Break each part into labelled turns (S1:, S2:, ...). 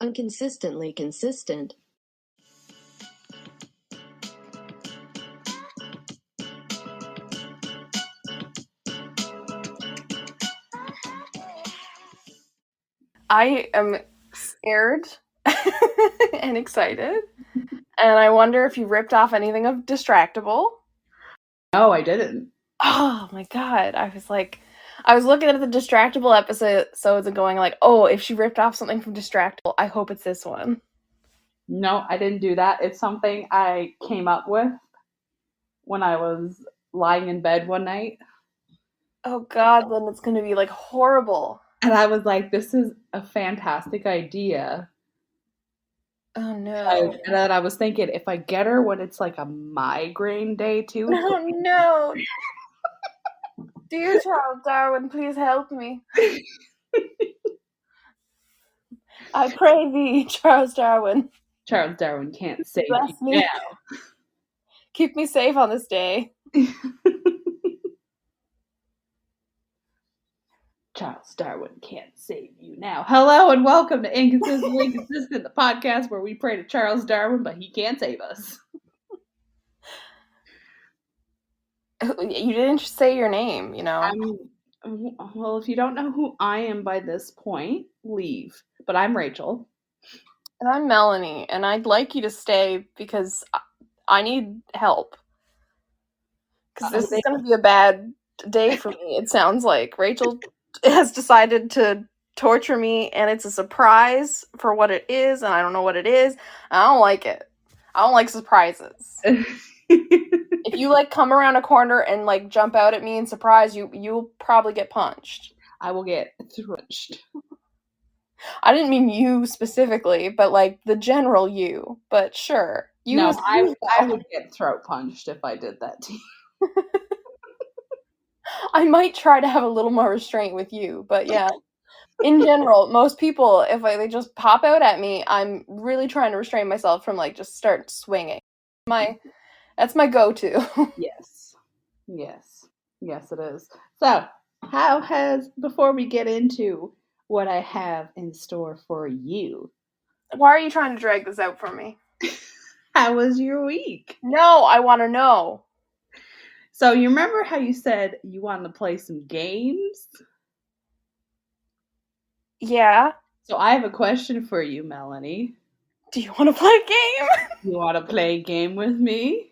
S1: Inconsistently consistent.
S2: I am scared and excited, and I wonder if you ripped off anything of Distractable.
S3: No, I didn't.
S2: Oh my god, I was looking at the Distractable episodes and going like, oh, if she ripped off something from Distractable, I hope it's this one.
S3: No, I didn't do that. It's something I came up with when I was lying in bed one night.
S2: Oh god, then it's gonna be like horrible.
S3: And I was like, this is a fantastic idea.
S2: Oh no.
S3: And then I was thinking, if I get her when it's like a migraine day too.
S2: Oh no. Dear Charles Darwin, please help me. I pray thee, Charles Darwin.
S3: Charles Darwin can't save
S2: Bless
S3: you
S2: me.
S3: now.
S2: Keep me safe on this day.
S3: Charles Darwin can't save you now. Hello and welcome to Inconsistently Consistent, the podcast where we pray to Charles Darwin, but he can't save us.
S2: You didn't say your name, you know.
S3: Well, if you don't know who I am by this point, leave. But I'm Rachel.
S2: And I'm Melanie, and I'd like you to stay because I need help. Because this is going to be a bad day for me, it sounds like. Rachel has decided to torture me, and it's a surprise for what it is, and I don't know what it is. I don't like it. I don't like surprises. If you come around a corner and jump out at me and surprise you, you'll probably get punched.
S3: I will get thrushed.
S2: I didn't mean you specifically, but the general you. But sure.
S3: I would get throat punched if I did that to you.
S2: I might try to have a little more restraint with you, but yeah. In general, most people, if they just pop out at me, I'm really trying to restrain myself from just start swinging. That's my go-to.
S3: Yes, it is. So, before we get into what I have in store for you,
S2: why are you trying to drag this out for me?
S3: How was your week?
S2: No, I want to know.
S3: So you remember how you said you wanted to play some games?
S2: Yeah.
S3: So I have a question for you, Melanie.
S2: Do you want to play a game?
S3: You want to play a game with me?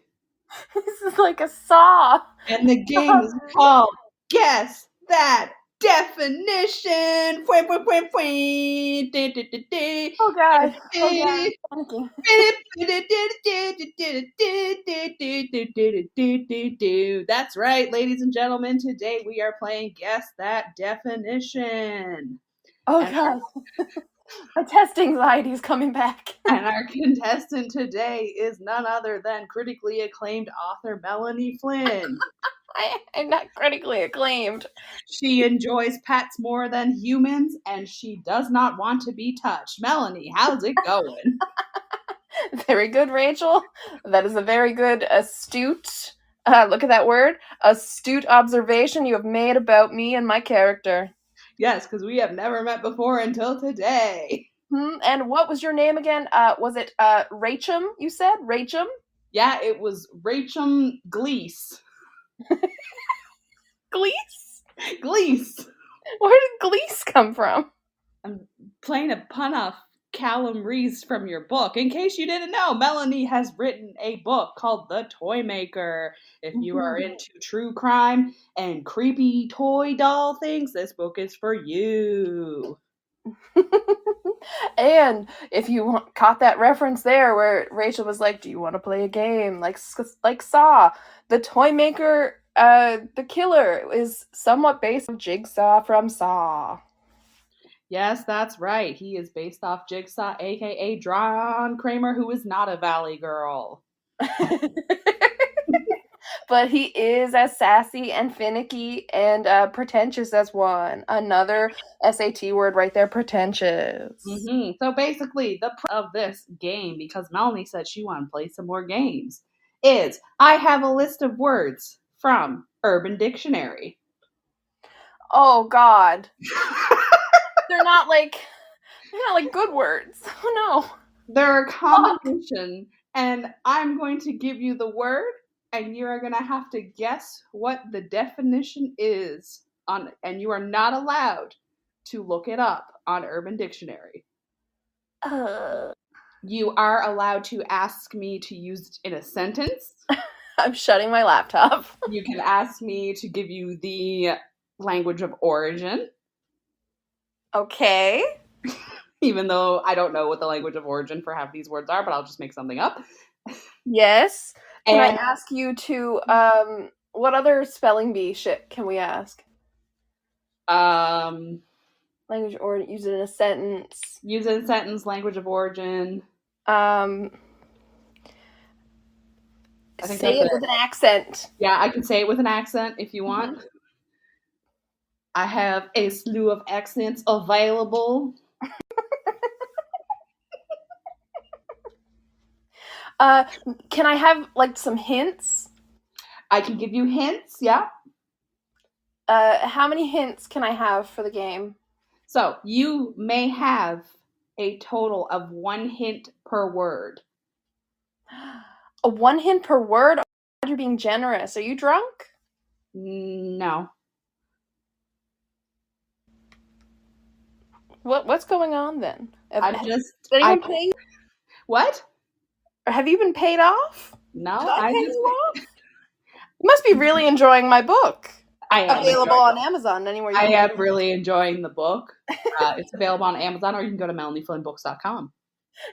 S2: This is like a saw.
S3: And the game is called Guess That Definition.
S2: Oh god.
S3: That's right, ladies and gentlemen. Today we are playing Guess That Definition.
S2: Oh god. My test anxiety is coming back.
S3: And our contestant today is none other than critically acclaimed author Melanie Flynn.
S2: I'm not critically acclaimed.
S3: She enjoys pets more than humans, and she does not want to be touched. Melanie, how's it going?
S2: Very good, Rachel. That is a very good, astute, look at that word, astute observation you have made about me and my character.
S3: Yes, because we have never met before until today.
S2: And what was your name again? Was it Rachel, you said? Rachel?
S3: Yeah, it was Rachel Gleese.
S2: Gleese?
S3: Gleese.
S2: Where did Gleese come from?
S3: I'm playing a pun off Callum Reese from your book. In case you didn't know, Melanie has written a book called The Toy Maker. If you are into true crime and creepy toy doll things, this book is for you.
S2: And if you caught that reference there where Rachel was like, do you want to play a game? Like Saw. The Toy Maker, the killer, is somewhat based on Jigsaw from Saw.
S3: Yes, that's right. He is based off Jigsaw, aka John Kramer, who is not a Valley girl.
S2: But he is as sassy and finicky and pretentious as one. Another SAT word right there, pretentious.
S3: Mm-hmm. So basically, the of this game, because Melanie said she wanted to play some more games, is I have a list of words from Urban Dictionary.
S2: Oh, God. They're not Yeah, like good words. Oh no.
S3: They're a
S2: Fuck.
S3: combination, and I'm going to give you the word, and you are going to have to guess what the definition is on, and you are not allowed to look it up on Urban Dictionary.
S2: Uh,
S3: You are allowed to ask me to use it in a sentence.
S2: I'm shutting my laptop.
S3: You can ask me to give you the language of origin,
S2: Okay.
S3: even though I don't know what the language of origin for half these words are, but I'll just make something up.
S2: Yes. Can I
S3: And
S2: ask you to what other spelling bee shit can we ask?
S3: um,
S2: Language or use it in a sentence.
S3: use it in a sentence, language of origin.
S2: Um
S3: I think
S2: say
S3: that's
S2: it
S3: it.
S2: with an accent.
S3: Yeah, I can say it with an accent if you want.
S2: Mhm.
S3: I have a slew of accents available.
S2: Uh can I have like some hints?
S3: I can give you hints, yeah.
S2: How many hints can I have for the game?
S3: So you may have a total of 1 hint per word.
S2: A one hint per word? You're being generous. Are you drunk?
S3: No.
S2: What's going on then?
S3: I'm just
S2: Did
S3: I
S2: anyone pay you?
S3: what?
S2: Or have you been paid off? Did
S3: No,
S2: I
S3: I
S2: pay
S3: just
S2: you off? You must be really enjoying my book.
S3: I am
S2: Available
S3: enjoying
S2: on Amazon, anywhere you
S3: I
S2: can.
S3: am really enjoying the book. It's available on Amazon, or you can go to melanieflynnbooks.com.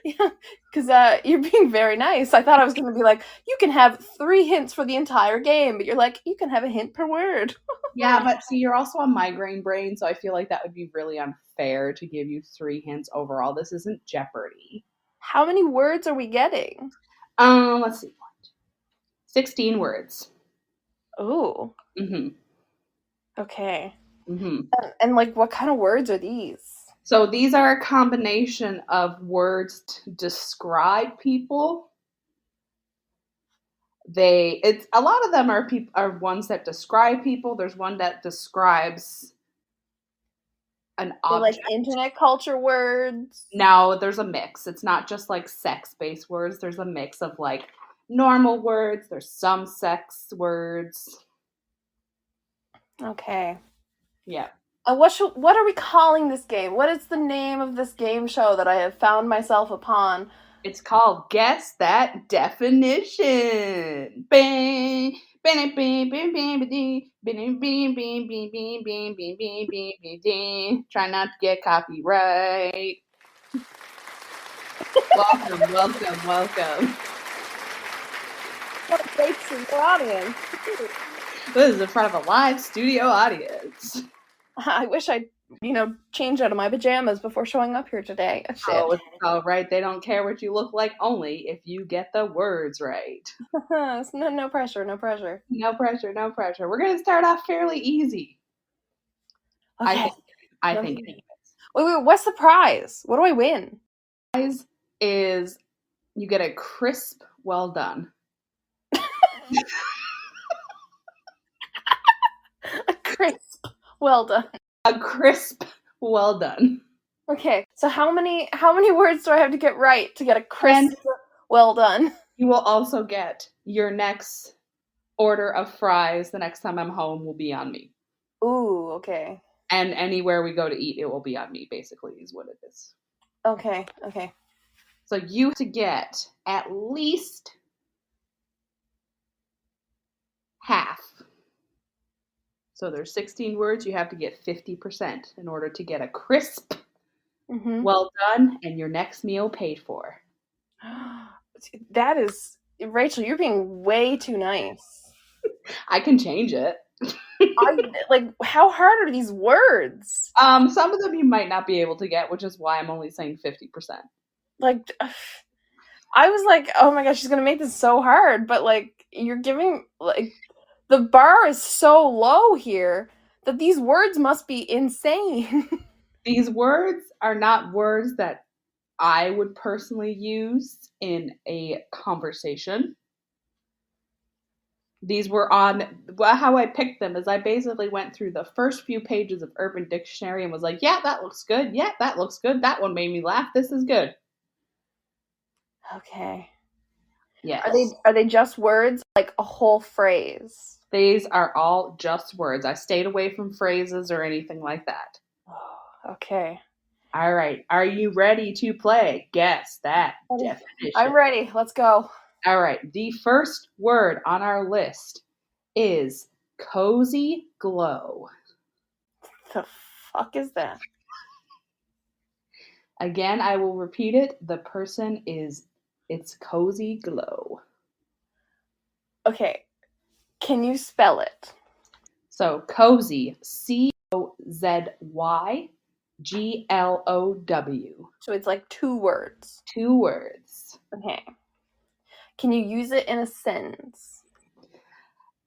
S2: Yeah, because you're being very nice. I thought I was going to be like, you can have 3 hints for the entire game, but you're like, you can have a hint per word.
S3: Yeah, but see, you're also a migraine brain, so I feel like that would be really unfair to give you 3 hints overall. This isn't Jeopardy.
S2: How many words are we getting?
S3: Let's see. 16 words.
S2: Ooh,
S3: Mm-hmm.
S2: okay.
S3: Mm-hmm.
S2: And like, what kind of words are these?
S3: So these are a combination of words to describe people. It's a lot of them are ones that describe people. There's one that describes an
S2: They're like
S3: object.
S2: internet culture words.
S3: Now there's a mix. It's not just like sex-based words. There's a mix of like normal words. There's some sex words.
S2: Okay.
S3: Yeah.
S2: What are we calling this game? What is the name of this game show that I have found myself upon?
S3: It's called Guess That Definition. Bang. Bing, bing, bing, bing, bing, bing, bing, bing, bing, bing, bing, bing, bing, bing, bing, bing. Try not to get copyright. Welcome, welcome, welcome.
S2: What a great studio audience.
S3: This is in front of a live studio audience.
S2: I wish I'd, changed out of my pajamas before showing up here today. Shit.
S3: Oh, it's all right. They don't care what you look like, only if you get the words right.
S2: No pressure, no pressure.
S3: No pressure, no pressure. We're gonna start off fairly easy.
S2: Okay.
S3: I think.
S2: Wait, what's the prize? What do I win?
S3: Prize is you get a crisp, well done.
S2: A crisp. Well done.
S3: A crisp, well done.
S2: Okay, so how many words do I have to get right to get a crisp,
S3: And
S2: well done?
S3: you will also get your next order of fries the next time I'm home will be on me.
S2: Ooh, okay.
S3: And anywhere we go to eat, it will be on me, basically, is what it is.
S2: Okay.
S3: So you have to get at least half. So there's 16 words, you have to get 50% in order to get a crisp, well done, and your next meal paid for.
S2: That is, Rachel, you're being way too nice.
S3: I can change it.
S2: How hard are these words?
S3: Some of them you might not be able to get, which is why I'm only saying 50%.
S2: Like, I was like, oh my gosh, she's gonna make this so hard, but like, you're giving, like, the bar is so low here that these words must be insane.
S3: These words are not words that I would personally use in a conversation. These were on, well, how I picked them is I basically went through the first few pages of Urban Dictionary and was like, yeah, that looks good. Yeah, that looks good. That one made me laugh. This is good.
S2: Okay.
S3: Yes.
S2: Are they just words, like a whole phrase?
S3: These are all just words. I stayed away from phrases or anything like that.
S2: Okay.
S3: All right. Are you ready to play? Guess that definition.
S2: I'm ready. Let's go.
S3: All right. The first word on our list is cozy glow.
S2: The fuck is that?
S3: Again, I will repeat it. The person is, it's cozy glow.
S2: Okay. Can you spell it?
S3: So cozy, COZYGLOW.
S2: So it's like 2 words.
S3: 2 words.
S2: Okay. Can you use it in a sentence?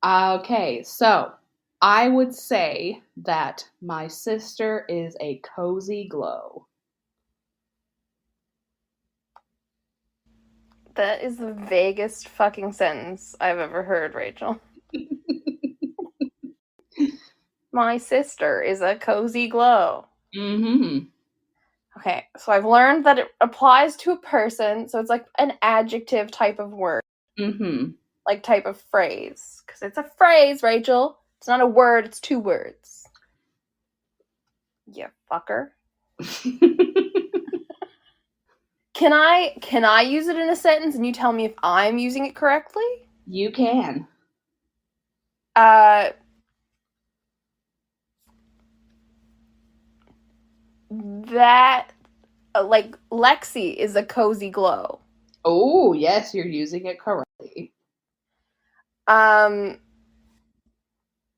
S3: Okay, so I would say that my sister is a cozy glow.
S2: That is the vaguest fucking sentence I've ever heard, Rachel. My sister is a cozy glow.
S3: Mm-hmm.
S2: Okay, so I've learned that it applies to a person, so it's like an adjective type of word,
S3: Mm-hmm.
S2: like type of phrase. Because it's a phrase, Rachel. It's not a word, it's 2 words. You fucker. Can I use it in a sentence and you tell me if I'm using it correctly?
S3: You can.
S2: That like Lexi is a cozy glow.
S3: Oh, yes, you're using it correctly.
S2: That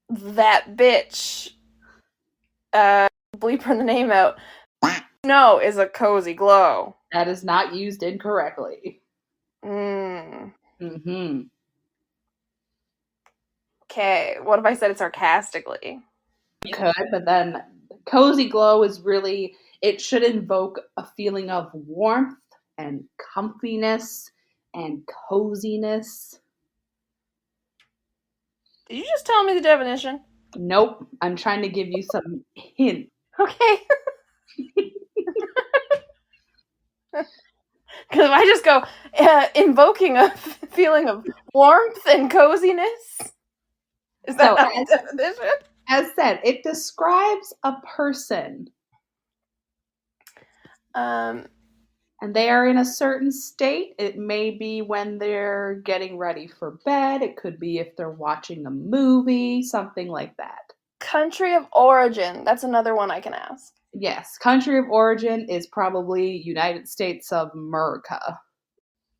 S2: bitch, bleeping the name out. No, is a cozy glow.
S3: That is not used incorrectly.
S2: Mm.
S3: Mm-hmm.
S2: Okay, what if I said it sarcastically?
S3: You could, but then cozy glow is really, it should invoke a feeling of warmth and comfiness and coziness.
S2: Did you just tell me the definition?
S3: Nope, I'm trying to give you some hints.
S2: Okay. Because if I just go invoking a feeling of warmth and coziness, is that not the definition?
S3: As said, it describes a person. And they are in a certain state. It may be when they're getting ready for bed. It could be if they're watching a movie, something like that.
S2: Country of origin. That's another one I can ask.
S3: Yes, country of origin is probably United States of America.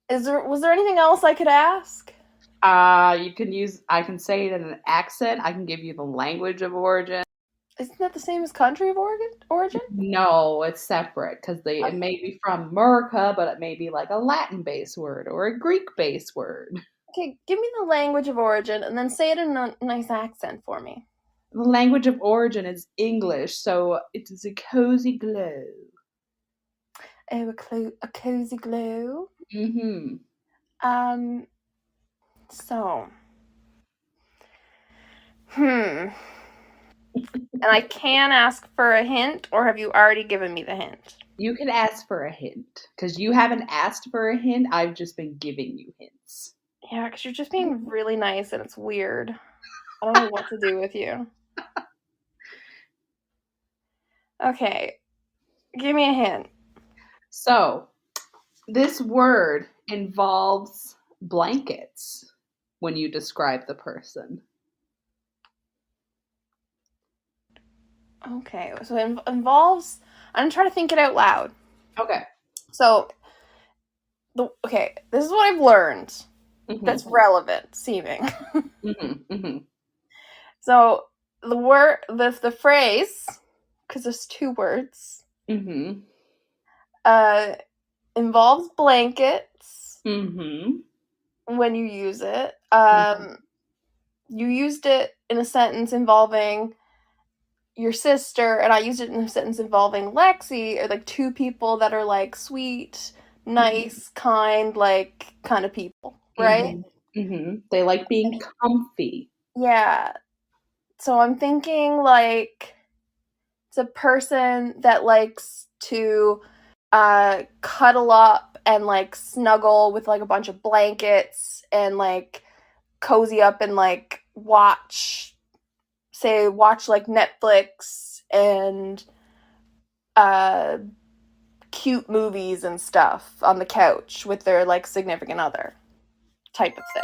S2: Was there anything else I could ask?
S3: I can say it in an accent. I can give you the language of origin.
S2: Isn't that the same as country of origin?
S3: No, it's separate because it may be from America, but it may be like a Latin-based word or a Greek-based word.
S2: Okay, give me the language of origin and then say it in a nice accent for me.
S3: The language of origin is English, so it is a cozy glow.
S2: Oh, a cozy glow.
S3: Mm-hmm.
S2: So. And I can ask for a hint, or have you already given me the hint?
S3: You can ask for a hint, because you haven't asked for a hint. I've just been giving you hints.
S2: Yeah, because you're just being really nice, and it's weird. I don't know what to do with you. Okay, give me a hint.
S3: So, this word involves blankets when you describe the person.
S2: Okay, so it involves. I'm trying to think it out loud.
S3: Okay.
S2: So, this is what I've learned. Mm-hmm. That's relevant seeming.
S3: Mm-hmm. Mm-hmm.
S2: So the word, the phrase, because there's 2 words.
S3: Mm-hmm.
S2: Involves blankets.
S3: Mm-hmm.
S2: When you use it. You used it in a sentence involving your sister, and I used it in a sentence involving Lexi, or like 2 people that are like sweet, nice, kind, like kind of people, right?
S3: They like being comfy.
S2: Yeah. So I'm thinking like it's a person that likes to cuddle up and like snuggle with like a bunch of blankets and like cozy up and like watch like Netflix and uh cute movies and stuff on the couch with their like significant other type of thing.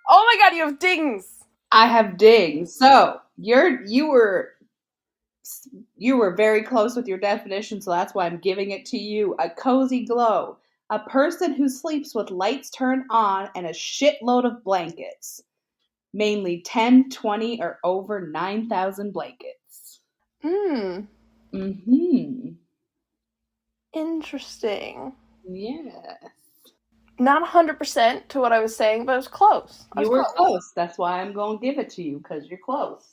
S2: Oh my god, you have dings.
S3: I have dings. So you were very close with your definition, so that's why I'm giving it to you. A cozy glow. A person who sleeps with lights turned on and a shitload of blankets. Mainly 10, 20, or over 9,000 blankets.
S2: Hmm.
S3: Mm-hmm.
S2: Interesting.
S3: Yeah.
S2: Not 100% to what I was saying, but it was close. I was
S3: You were
S2: close.
S3: close. That's why I'm going to give it to you, because you're close.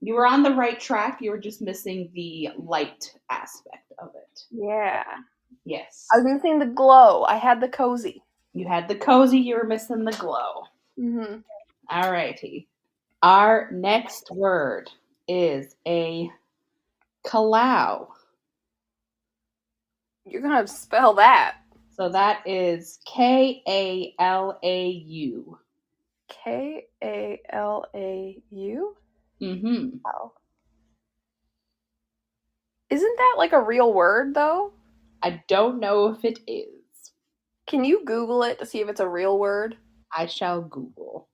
S3: You were on the right track. You were just missing the light aspect of it.
S2: Yeah.
S3: Yes.
S2: I was missing the glow. I had the cozy.
S3: You had the cozy, you were missing the glow.
S2: Mm-hmm.
S3: All righty. Our next word is a kalau.
S2: You're gonna have to spell that.
S3: So that is K-A-L-A-U.
S2: K-A-L-A-U?
S3: Mm-hmm.
S2: Wow. Isn't that like a real word though?
S3: I don't know if it is.
S2: Can you Google it to see if it's a real word?
S3: I shall Google.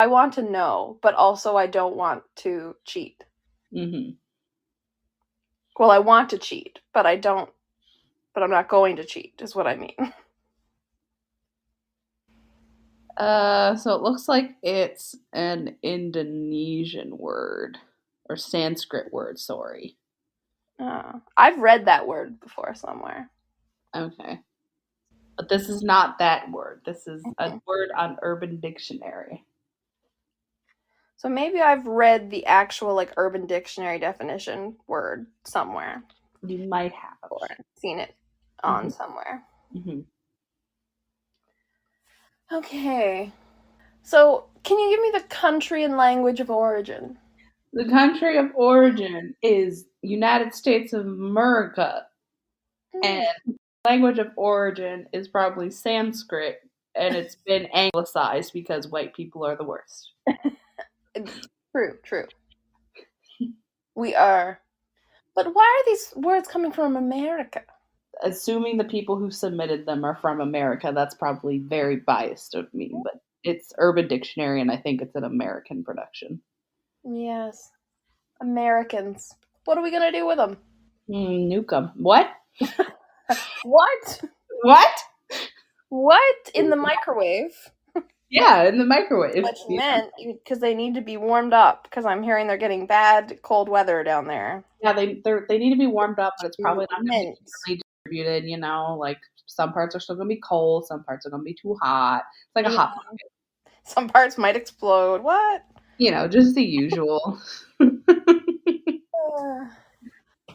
S2: I want to know, but also I don't want to cheat.
S3: Mm-hmm.
S2: Well, I want to cheat, but I'm not going to cheat, is what I mean.
S3: So it looks like it's an Indonesian word or Sanskrit word, sorry.
S2: I've read that word before somewhere.
S3: Okay. But this is not that word. This is a
S2: Mhm.
S3: word on Urban Dictionary.
S2: So maybe I've read the actual like Urban Dictionary definition word somewhere
S3: You might have.
S2: or seen it on
S3: Mm-hmm.
S2: somewhere.
S3: Mm-hmm.
S2: Okay. So, can you give me the country and language of origin?
S3: The country of origin is United States of America, and
S2: Hmm.
S3: language of origin is probably Sanskrit, and it's been anglicized because white people are the worst.
S2: True, true. We are. But why are these words coming from America?
S3: Assuming the people who submitted them are from America, that's probably very biased of me, but it's Urban Dictionary, and I think it's an American production.
S2: Yes. Americans. What are we gonna do with them?
S3: Nuke 'em. What?
S2: What?
S3: What?
S2: What? In the microwave?
S3: Yeah, in the microwave.
S2: What you meant, because they need to be warmed up, because I'm hearing they're getting bad cold weather down there.
S3: Yeah, they need to be warmed up, but it's
S2: You
S3: probably not going to be
S2: meant.
S3: evenly distributed. Like some parts are still going to be cold, some parts are going to be too hot. It's like a
S2: Yeah.
S3: hot,
S2: Some parts might explode. What?
S3: just the usual.
S2: Uh,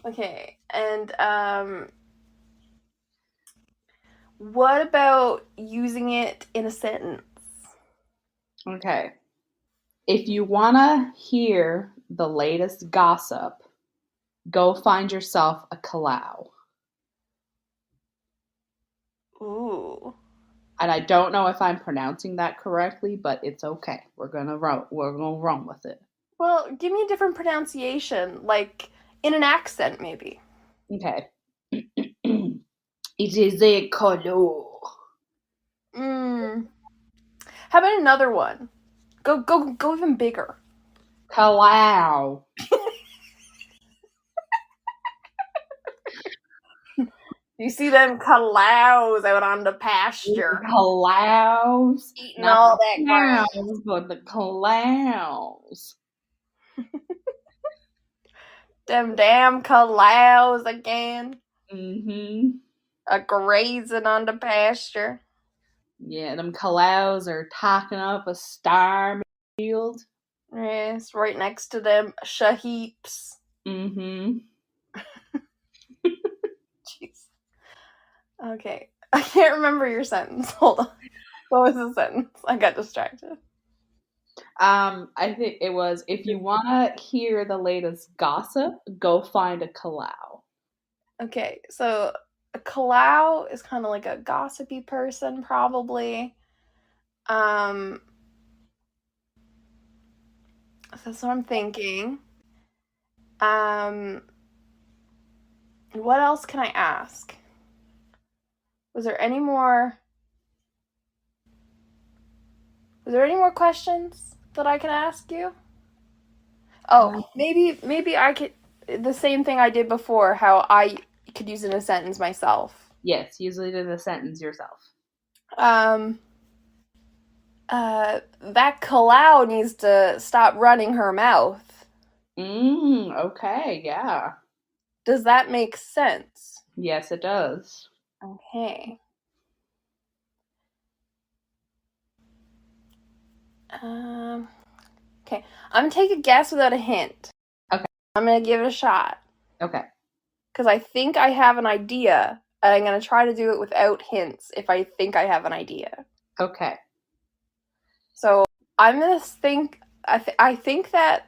S2: okay, and what about using it in a sentence?
S3: Okay, if you want to hear the latest gossip, go find yourself a kalau.
S2: Ooh.
S3: And I don't know if I'm pronouncing that correctly, but it's okay. We're gonna run with it.
S2: Well, give me a different pronunciation, like in an accent, maybe.
S3: Okay. It is a kalau.
S2: Mm. How about another one? Go even bigger.
S3: Kalau.
S2: You see them cows out on the pasture,
S3: Clouds,
S2: eating
S3: not
S2: all
S3: the
S2: that grass.
S3: cows, but the clouds.
S2: Them damn cows again,
S3: Mm-hmm.
S2: a grazing on the pasture.
S3: Yeah, them clouds are talking up a star field.
S2: Yes, right next to them shaheeps.
S3: Mm-hmm.
S2: Jeez. Okay. I can't remember your sentence. Hold on. What was the sentence? I got distracted.
S3: I think it was, if you want to hear the latest gossip, go find a Kalau.
S2: Okay, so a Kalau is kind of like a gossipy person, probably. That's what I'm thinking. What else can I ask? Was there any more questions that I can ask you? Oh, maybe I could the same thing I did before, how I could use it in a sentence myself.
S3: Yes, use it in a sentence yourself.
S2: That Kalau needs to stop running her mouth.
S3: Okay, yeah.
S2: Does that make sense?
S3: Yes, it does.
S2: Okay. Okay. I'm gonna take a guess without a hint.
S3: Okay.
S2: I'm gonna give it a shot.
S3: Okay.
S2: Because I think I have an idea, and I'm gonna try to do it without hints if I think I have an idea.
S3: Okay.
S2: So I'm gonna think. I think that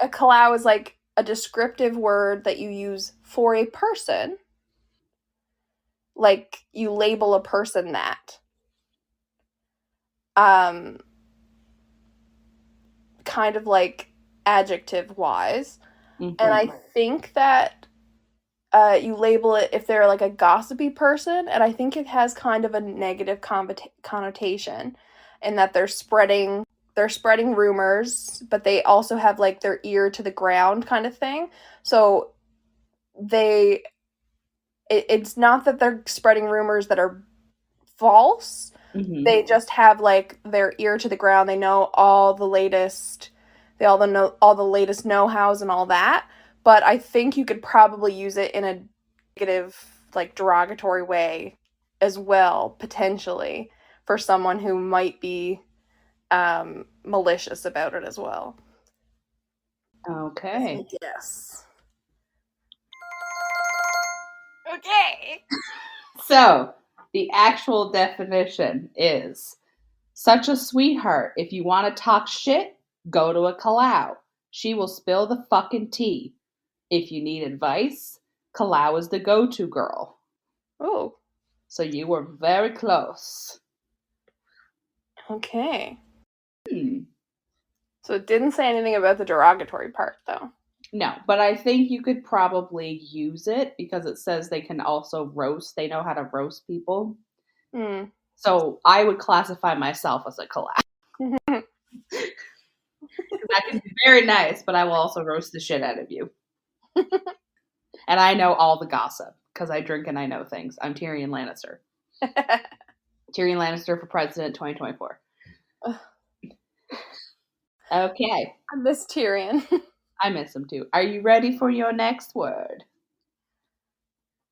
S2: a Kalau is like a descriptive word that you use for a person. Like you label a person that. Kind of like adjective wise.
S3: Mm-hmm.
S2: And I think that you label it if they're like a gossipy person, and I think it has kind of a negative connotation in that they're spreading rumors, but they also have like their ear to the ground kind of thing. So it's not that they're spreading rumors that are false.
S3: Mm-hmm.
S2: They just have like their ear to the ground. They know all the latest. They know all the latest know-hows and all that. But I think you could probably use it in a negative, like derogatory way as well, potentially, for someone who might be malicious about it as well.
S3: Okay.
S2: Yes. Okay.
S3: So, the actual definition is such a sweetheart. If you want to talk shit, go to a Kalau. She will spill the fucking tea. If you need advice, Kalau is the go-to girl.
S2: Oh.
S3: So you were very close.
S2: Okay. So it didn't say anything about the derogatory part, though.
S3: No, but I think you could probably use it because it says they can also roast. They know how to roast people. So I would classify myself as a Kalau. That can be very nice, but I will also roast the shit out of you. And I know all the gossip because I drink and I know things. I'm Tyrion Lannister. Tyrion Lannister for president 2024. Okay.
S2: I miss Tyrion.
S3: I miss him too. Are you ready for your next word?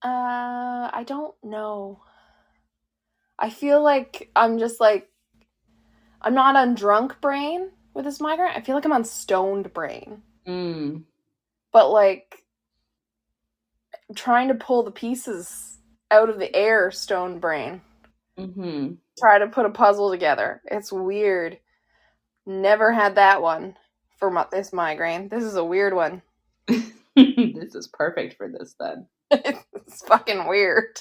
S2: I don't know. I feel like I'm just like, I'm not on drunk brain with this migraine. I feel like I'm on stoned brain. But like, I'm trying to pull the pieces out of the air, stoned brain. Try to put a puzzle together. It's weird. Never had that one for this migraine. This is a weird one.
S3: This is perfect for this then.
S2: It's fucking weird.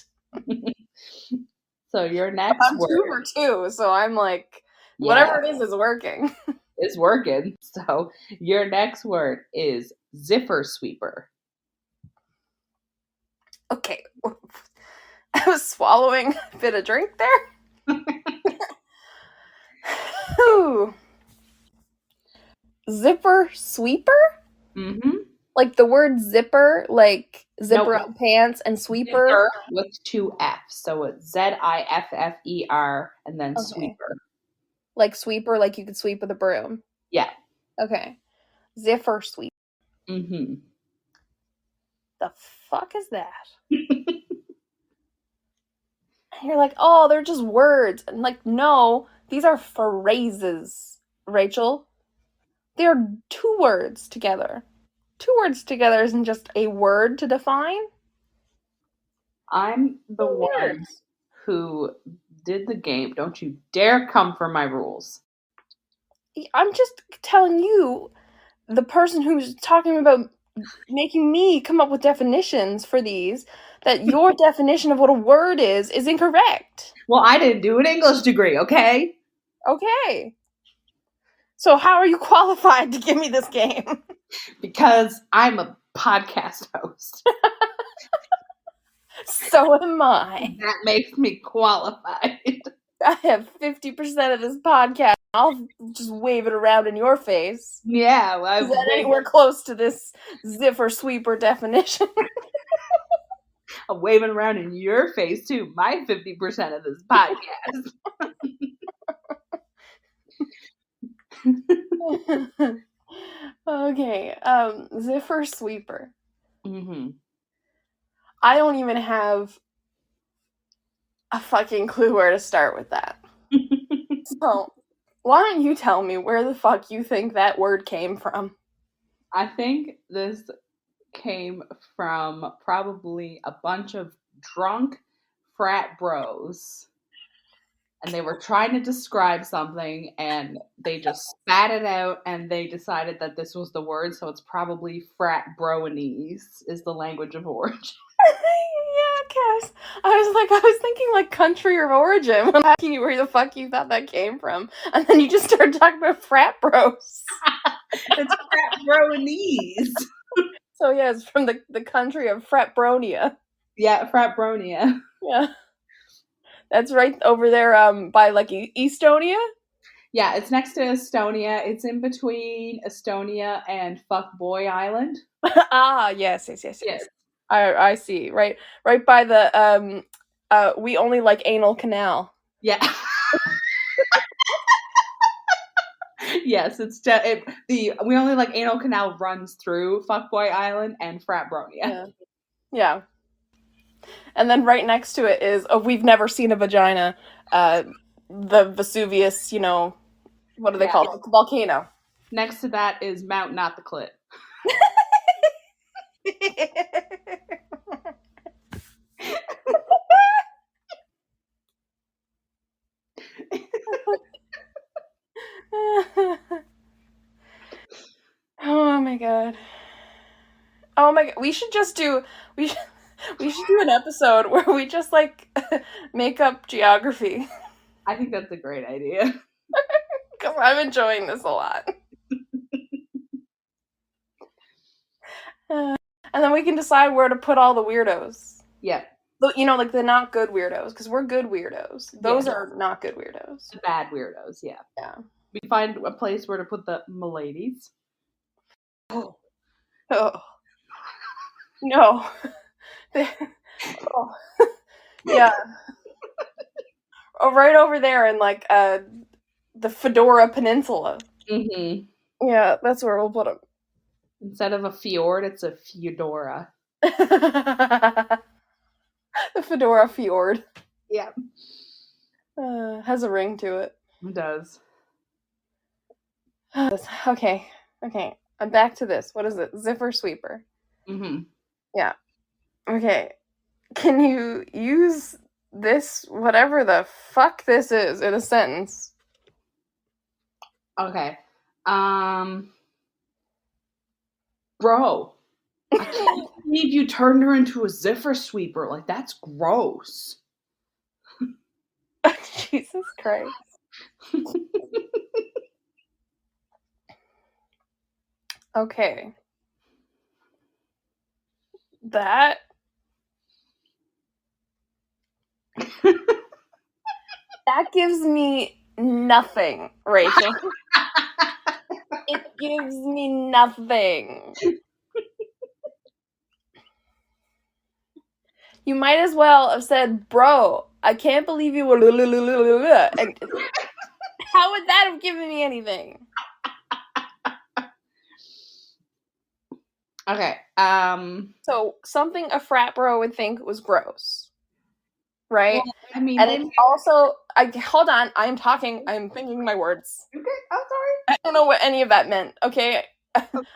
S3: So your next word.
S2: I'm 2 for 2, so I'm like, whatever it is working.
S3: It's working. So your next word is zipper sweeper.
S2: Okay. I was swallowing a bit of drink there. Ooh. Zipper sweeper? Like the word zipper, like zipper up pants, and sweeper?
S3: Zipper with 2 F's. So it's Ziffer and then sweeper.
S2: Like sweeper, like you could sweep with a broom?
S3: Yeah.
S2: Okay. Zipper sweeper.
S3: The
S2: fuck is that? You're like, oh, they're just words. And like, no, these are phrases, Rachel. They are 2 words together. 2 words together isn't just a word to define.
S3: I'm the one who did the game. Don't you dare come for my rules.
S2: I'm just telling you, the person who's talking about making me come up with definitions for these, that your definition of what a word is incorrect.
S3: Well, I didn't do an English degree, okay?
S2: Okay. So how are you qualified to give me this game?
S3: Because I'm a podcast host.
S2: So am I.
S3: That makes me qualified.
S2: I have 50% of this podcast. I'll just wave it around in your face.
S3: Yeah, well,
S2: Is that anywhere close to this ziffer sweeper definition?
S3: I'm waving around in your face too. My 50% of this podcast.
S2: Okay, ziffer sweeper.
S3: Mm-hmm.
S2: I don't even have a fucking clue where to start with that. So, why don't you tell me where the fuck you think that word came from?
S3: I think this came from probably a bunch of drunk frat bros. And they were trying to describe something and they just spat it out and they decided that this was the word, so it's probably frat broanese is the language of origin.
S2: Yeah, Cass. I was thinking like country of origin when asking you where the fuck you thought that came from. And then you just started talking about frat bros.
S3: It's frat broanese.
S2: So yeah, it's from the country of Fratbronia.
S3: Yeah, fratbronia.
S2: Yeah. That's right over there by like Estonia?
S3: Yeah, it's next to Estonia. It's in between Estonia and Fuckboy Island.
S2: Ah, yes. I see. Right by the we only like anal canal.
S3: Yeah. Yes, we only like anal canal runs through Fuckboy Island and Fratbronia.
S2: Yeah. And then right next to it is we've never seen a vagina. The Vesuvius, what do they call it? The volcano.
S3: Next to that is Mount Not the Clit.
S2: Oh my god. Oh my god. We should do an episode where we just like make up geography.
S3: I think that's a great idea.
S2: Because I'm enjoying this a lot. And then we can decide where to put all the weirdos.
S3: Yeah.
S2: Like the not good weirdos, because we're good weirdos. Those are not good weirdos.
S3: The bad weirdos, yeah.
S2: Yeah.
S3: We find a place where to put the miladies.
S2: Oh. No. Yeah. Oh, right over there in like the Fedora Peninsula.
S3: Mm-hmm.
S2: Yeah, that's where we'll put them.
S3: Instead of a fjord, it's a Feudora.
S2: The Fedora Fjord.
S3: Yeah.
S2: Has a ring to it.
S3: It does.
S2: Okay. I'm back to this. What is it? Ziffer sweeper.
S3: Mm-hmm.
S2: Yeah. Okay. Can you use this, whatever the fuck this is, in a sentence?
S3: Okay. Bro. I can't believe you turned her into a ziffer sweeper. Like, that's gross.
S2: Jesus Christ. Okay. That gives me nothing, Rachel. It gives me nothing. You might as well have said, bro, I can't believe you were. And how would that have given me anything?
S3: Okay.
S2: So something a frat bro would think was gross, right?
S3: Well, I mean,
S2: and it's also. Hold on. I'm talking. I'm thinking my words.
S3: Okay. I'm sorry.
S2: I don't know what any of that meant. Okay,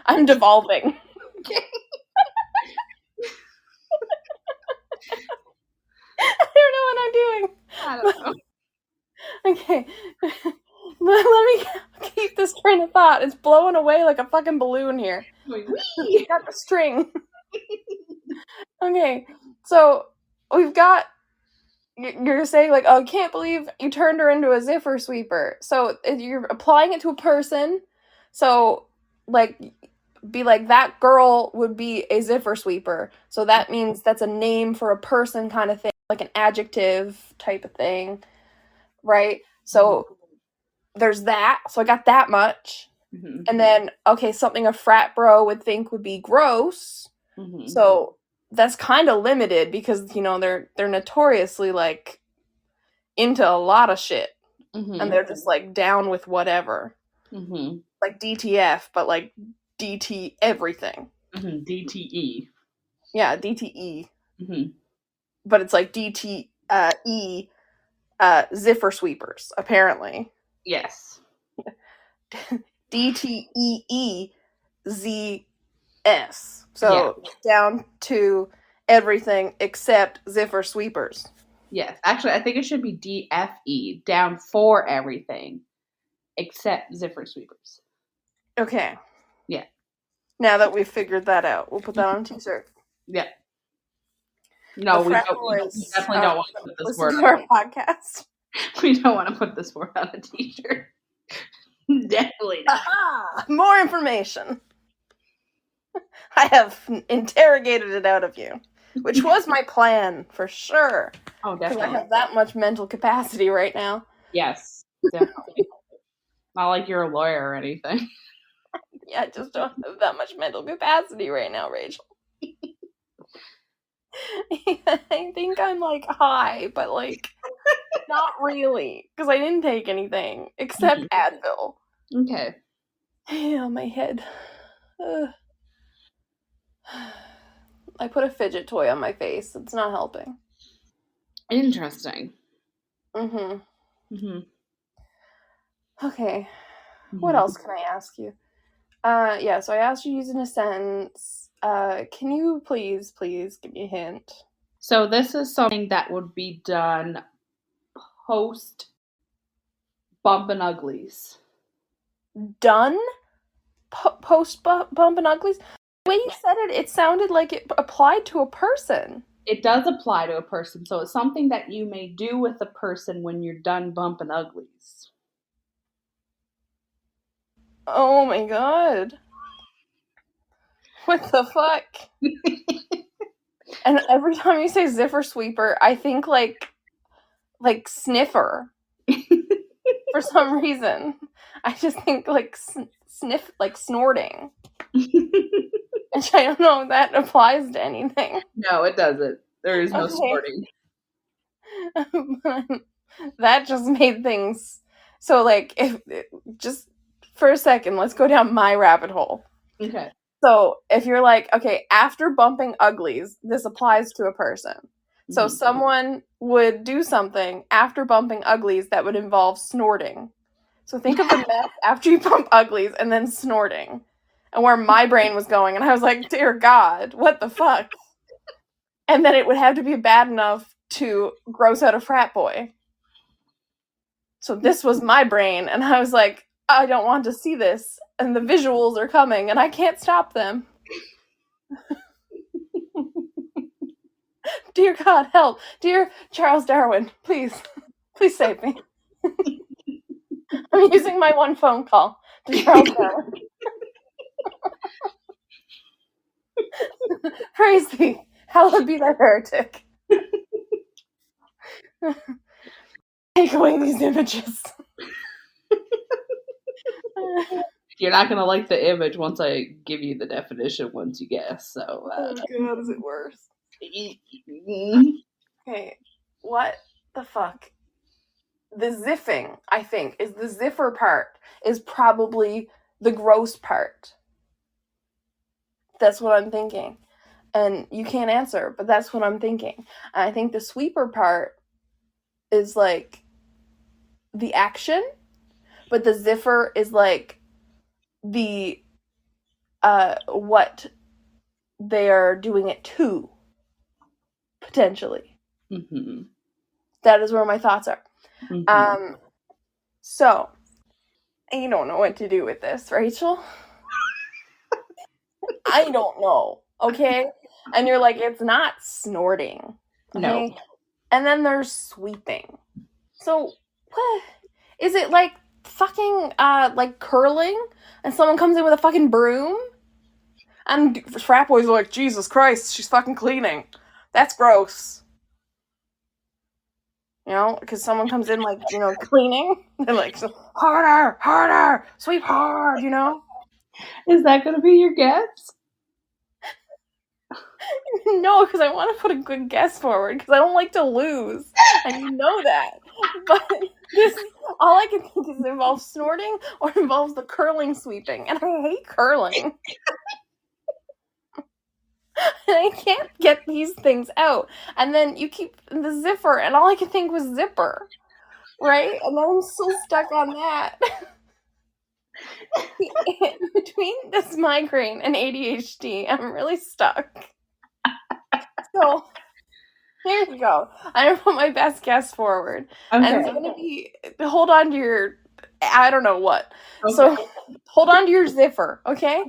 S2: I'm devolving.
S3: Okay.
S2: I don't know what I'm doing. Okay. Let me keep this train of thought. It's blowing away like a fucking balloon here.
S3: Whee!
S2: Got the string. Okay, so we've got. You're saying like, oh, I can't believe you turned her into a ziffer sweeper. So you're applying it to a person. So like, be like that girl would be a ziffer sweeper. So that means that's a name for a person kind of thing, like an adjective type of thing, right? So there's that. So I got that much.
S3: Mm-hmm.
S2: And then, okay, something a frat bro would think would be gross.
S3: Mm-hmm.
S2: So that's kind of limited because, you know, they're notoriously like into a lot of shit.
S3: Mm-hmm.
S2: And they're just like down with whatever.
S3: Mm-hmm.
S2: Like DTF, but like DT everything.
S3: Mm-hmm. DTE.
S2: Yeah, DTE.
S3: Mm-hmm.
S2: But it's like DTE ziffer sweepers, apparently.
S3: Yes.
S2: DTEEZS. So down to everything except ziffer sweepers.
S3: Yes. Actually, I think it should be DFE, down for everything except ziffer sweepers.
S2: Okay.
S3: Yeah.
S2: Now that we've figured that out, we'll put that on a t-shirt.
S3: Yeah. No, we definitely don't want to put this word
S2: on our podcast.
S3: We don't want to put this word on a t-shirt. Definitely not.
S2: Aha! More information. I have interrogated it out of you, which was my plan for sure.
S3: Oh,
S2: Because
S3: definitely.
S2: I have that much mental capacity right now.
S3: Yes, definitely. Not like you're a lawyer or anything.
S2: Yeah, I just don't have that much mental capacity right now, Rachel. I think I'm like high, but like not really, because I didn't take anything except Advil.
S3: Okay.
S2: Yeah, my head. I put a fidget toy on my face. It's not helping.
S3: Interesting.
S2: Mm-hmm. Okay. What else can I ask you? Yeah, so I asked you using a sentence. Can you please give me a hint?
S3: So this is something that would be done post Bumpin' Uglies.
S2: Done? Post Bumpin' Uglies? The way you said it, it sounded like it applied to a person.
S3: It does apply to a person, so it's something that you may do with a person when you're done bumping uglies.
S2: Oh my god. What the fuck? And every time you say ziffer sweeper, I think like sniffer. For some reason. I just think like sniff, like snorting. Which I don't know if that applies to anything.
S3: No, it doesn't. There is no snorting.
S2: That just made things so like if just for a second, let's go down my rabbit hole.
S3: Okay.
S2: So if you're like, okay, after bumping uglies, this applies to a person. So someone would do something after bumping uglies that would involve snorting. So think of the mess after you bump uglies and then snorting. And where my brain was going. And I was like, dear God, what the fuck? And then it would have to be bad enough to gross out a frat boy. So this was my brain. And I was like, I don't want to see this. And the visuals are coming and I can't stop them. Dear God, help. Dear Charles Darwin, please save me. I'm using my one phone call to Charles Darwin. Praise thee. Hallowed be thy heretic. Take away these images.
S3: You're not going to like the image once I give you the definition once you guess. So,
S2: oh God, is it worse? Okay, what the fuck? The ziffing, I think, is the ziffer part is probably the gross part. That's what I'm thinking. And you can't answer, but that's what I'm thinking. And I think the sweeper part is like the action, but the ziffer is like the what they are doing it to, potentially. That is where my thoughts are. So, you don't know what to do with this, Rachel. I don't know, okay? And you're like, it's not snorting,
S3: No.
S2: okay? And then there's sweeping. So, what? Is it like fucking, like curling? And someone comes in with a fucking broom? And frat boys are like, Jesus Christ, she's fucking cleaning. That's gross. You know, because someone comes in like, cleaning. They're like, harder, harder, sweep hard, you know?
S3: Is that going to be your guess?
S2: No, because I want to put a good guess forward, because I don't like to lose. And you know that. But this, all I can think is it involves snorting or involves the curling sweeping. And I hate curling. And I can't get these things out. And then you keep the zipper, and all I could think was zipper. Right? And I'm still stuck on that. Between this migraine and ADHD, I'm really stuck. So, here you go. I'm going to put my best guess forward.
S3: Okay.
S2: And it's going to be, hold on to your, I don't know what.
S3: Okay.
S2: So, hold on to your zipper, okay?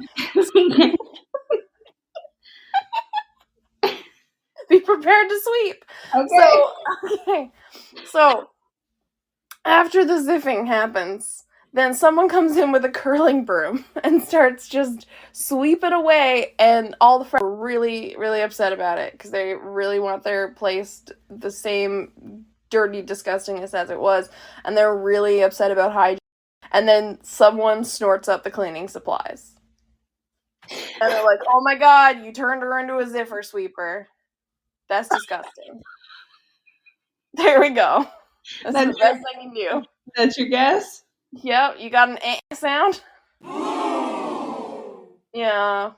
S2: Be prepared to sweep.
S3: Okay.
S2: So, after the zipping happens, then someone comes in with a curling broom and starts just sweeping away, and all the friends are really, really upset about it because they really want their place the same dirty disgustingness as it was, and they're really upset about hygiene. And then someone snorts up the cleaning supplies. And they're like, oh my god, you turned her into a zipper sweeper. That's disgusting. There we go. That's the best I can do.
S3: That's your guess?
S2: Yep, you got an sound? Yeah.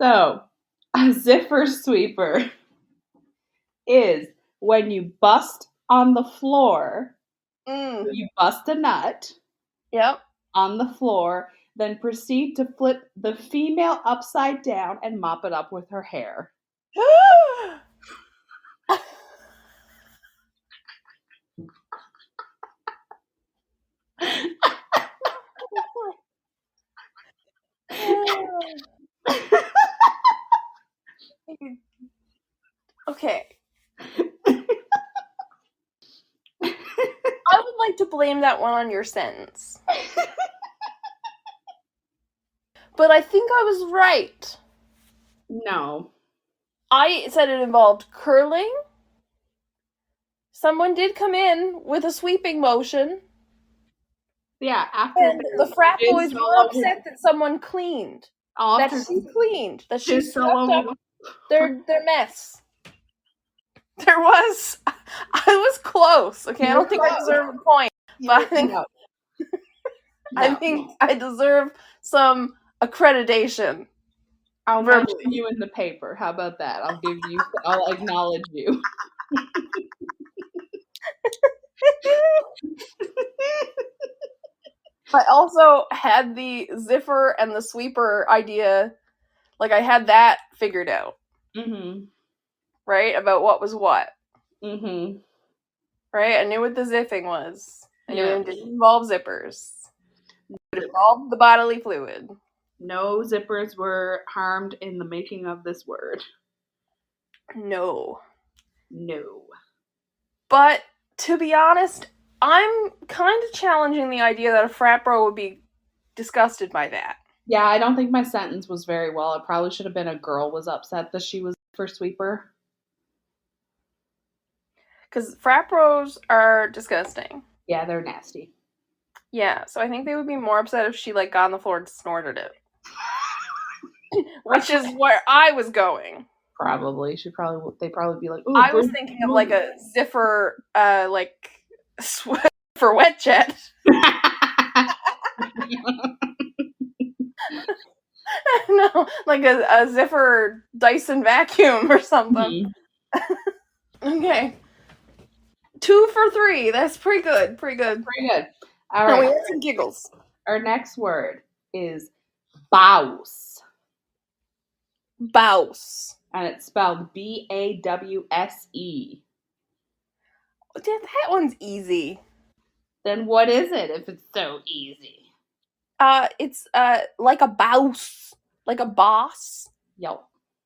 S3: So, a zipper sweeper is when you bust on the floor, you bust a nut
S2: Yep.
S3: on the floor, then proceed to flip the female upside down and mop it up with her hair.
S2: Okay. I would like to blame that one on your sentence. But I think I was right.
S3: No.
S2: I said it involved curling. Someone did come in with a sweeping motion.
S3: Yeah, after
S2: And the frat boys were upset that someone cleaned. That she cleaned. That she swept up their mess. There was. I was close. Okay, I don't think I deserve a point. But I think I deserve some accreditation.
S3: I'll mention you in the paper. How about that? I'll acknowledge you.
S2: I also had the zipper and the sweeper idea. Like, I had that figured out.
S3: Mm-hmm.
S2: Right? About what was what.
S3: Mm-hmm.
S2: Right? I knew what the zipping was. I knew it didn't involve zippers. It involved the bodily fluid.
S3: No zippers were harmed in the making of this word.
S2: No.
S3: No.
S2: But, to be honest, I'm kind of challenging the idea that a frat bro would be disgusted by that.
S3: Yeah, I don't think my sentence was very well. It probably should have been a girl was upset that she was for sweeper.
S2: Because frat bros are disgusting.
S3: Yeah, they're nasty.
S2: Yeah, so I think they would be more upset if she, like, got on the floor and snorted it. Which is where I was going.
S3: Probably. They'd probably be like, ooh.
S2: I was thinking of, like, a zipper, for wet jet. No, like a zipper Dyson vacuum or something. Mm-hmm. Okay. 2 for 3. That's pretty good. Pretty good.
S3: All right.
S2: And we had some giggles.
S3: Our next word is bouse.
S2: Bouse.
S3: And it's spelled B-A-W-S-E.
S2: That one's easy.
S3: Then what is it if it's so easy?
S2: It's like a boss, like a boss,
S3: Yo.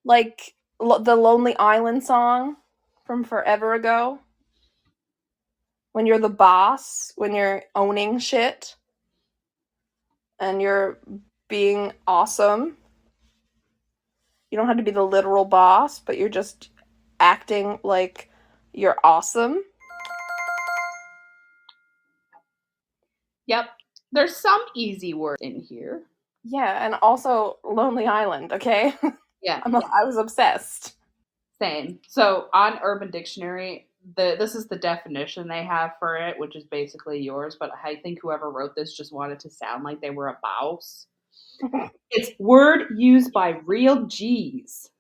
S2: like the Lonely Island song from forever ago. When you're the boss, when you're owning shit, and you're being awesome. You don't have to be the literal boss, but you're just acting like you're awesome.
S3: Yep. There's some easy words in here.
S2: Yeah, and also Lonely Island, okay?
S3: Yeah.
S2: I was obsessed.
S3: Same. So on Urban Dictionary, this is the definition they have for it, which is basically yours, but I think whoever wrote this just wanted to sound like they were a boss. It's word used by real G's.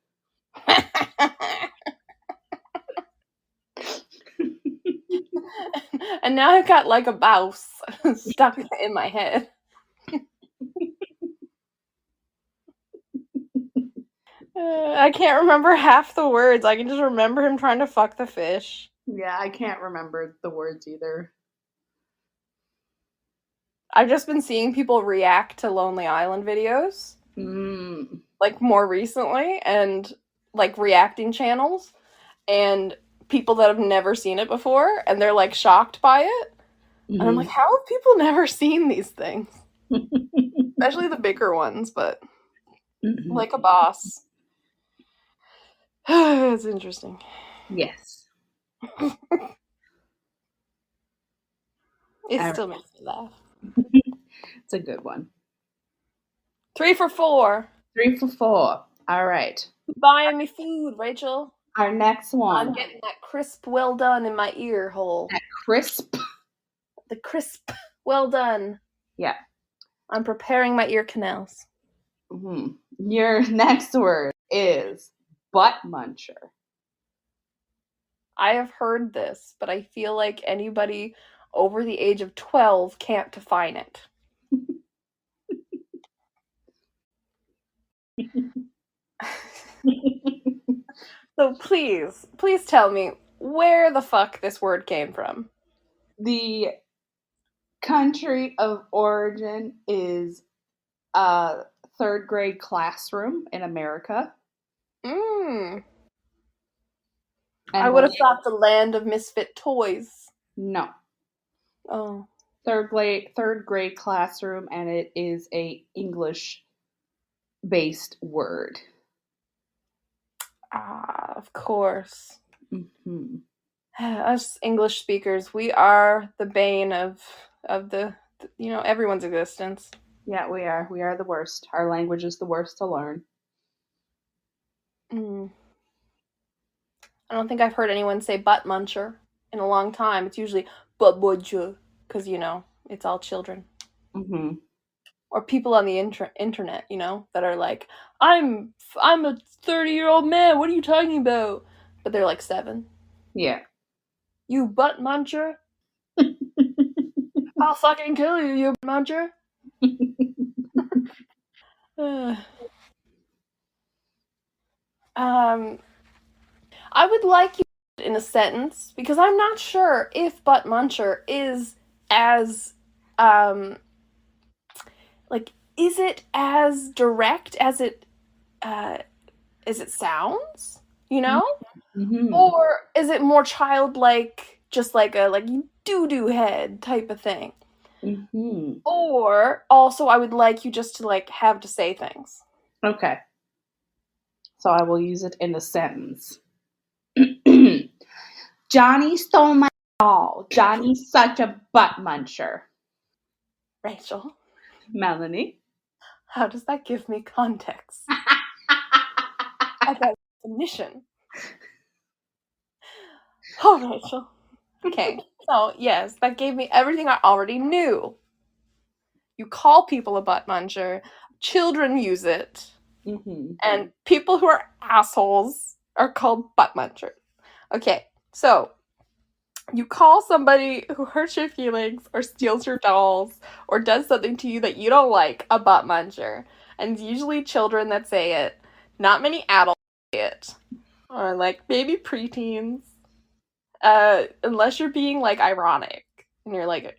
S2: And now I've got like a mouse stuck in my head. I can't remember half the words. I can just remember him trying to fuck the fish.
S3: Yeah, I can't remember the words either.
S2: I've just been seeing people react to Lonely Island videos, like more recently, and like reacting channels, and people that have never seen it before, and they're like shocked by it. And I'm like, how have people never seen these things? Especially the bigger ones, but like a boss. It's interesting.
S3: Yes.
S2: It still makes me laugh.
S3: It's a good one.
S2: 3 for 4.
S3: 3 for 4. All right.
S2: Buying me food, Rachel.
S3: Our next one.
S2: I'm getting that crisp, well done in my ear hole.
S3: That crisp.
S2: The crisp, well done.
S3: Yeah.
S2: I'm preparing my ear canals.
S3: Mm-hmm. Your next word is butt muncher.
S2: I have heard this, but I feel like anybody over the age of 12 can't define it. So please tell me where the fuck this word came from.
S3: The country of origin is a third grade classroom in America.
S2: I
S3: And
S2: would have thought the land of misfit toys.
S3: No.
S2: Oh.
S3: Third grade classroom, and it is a English based word.
S2: Ah, of course.
S3: Mm-hmm.
S2: Us English speakers, we are the bane of the everyone's existence.
S3: Yeah, we are. We are the worst. Our language is the worst to learn.
S2: I don't think I've heard anyone say butt muncher in a long time. It's usually butt muncher because it's all children.
S3: Mm-hmm.
S2: Or people on the internet, that are like, I'm a 30-year-old man. What are you talking about? But they're like 7.
S3: Yeah.
S2: You butt muncher. I'll fucking kill you, you muncher. I would like you in a sentence because I'm not sure if butt muncher is as is it as direct as it sounds,
S3: Mm-hmm.
S2: or is it more childlike, just like a doo-doo head type of thing?
S3: Mm-hmm.
S2: Or also I would like you just to have to say things.
S3: Okay. So I will use it in a sentence. Johnny stole my doll. Johnny's such a butt muncher.
S2: Rachel,
S3: Melanie.
S2: how does that give me context about definition? Oh, Rachel. Okay, so yes, that gave me everything I already knew. You call people a butt muncher, children use it, and people who are assholes are called butt munchers. Okay, so you call somebody who hurts your feelings or steals your dolls or does something to you that you don't like a butt muncher. And it's usually children that say it. Not many adults say it. Or maybe preteens. Unless you're being ironic. And you're like,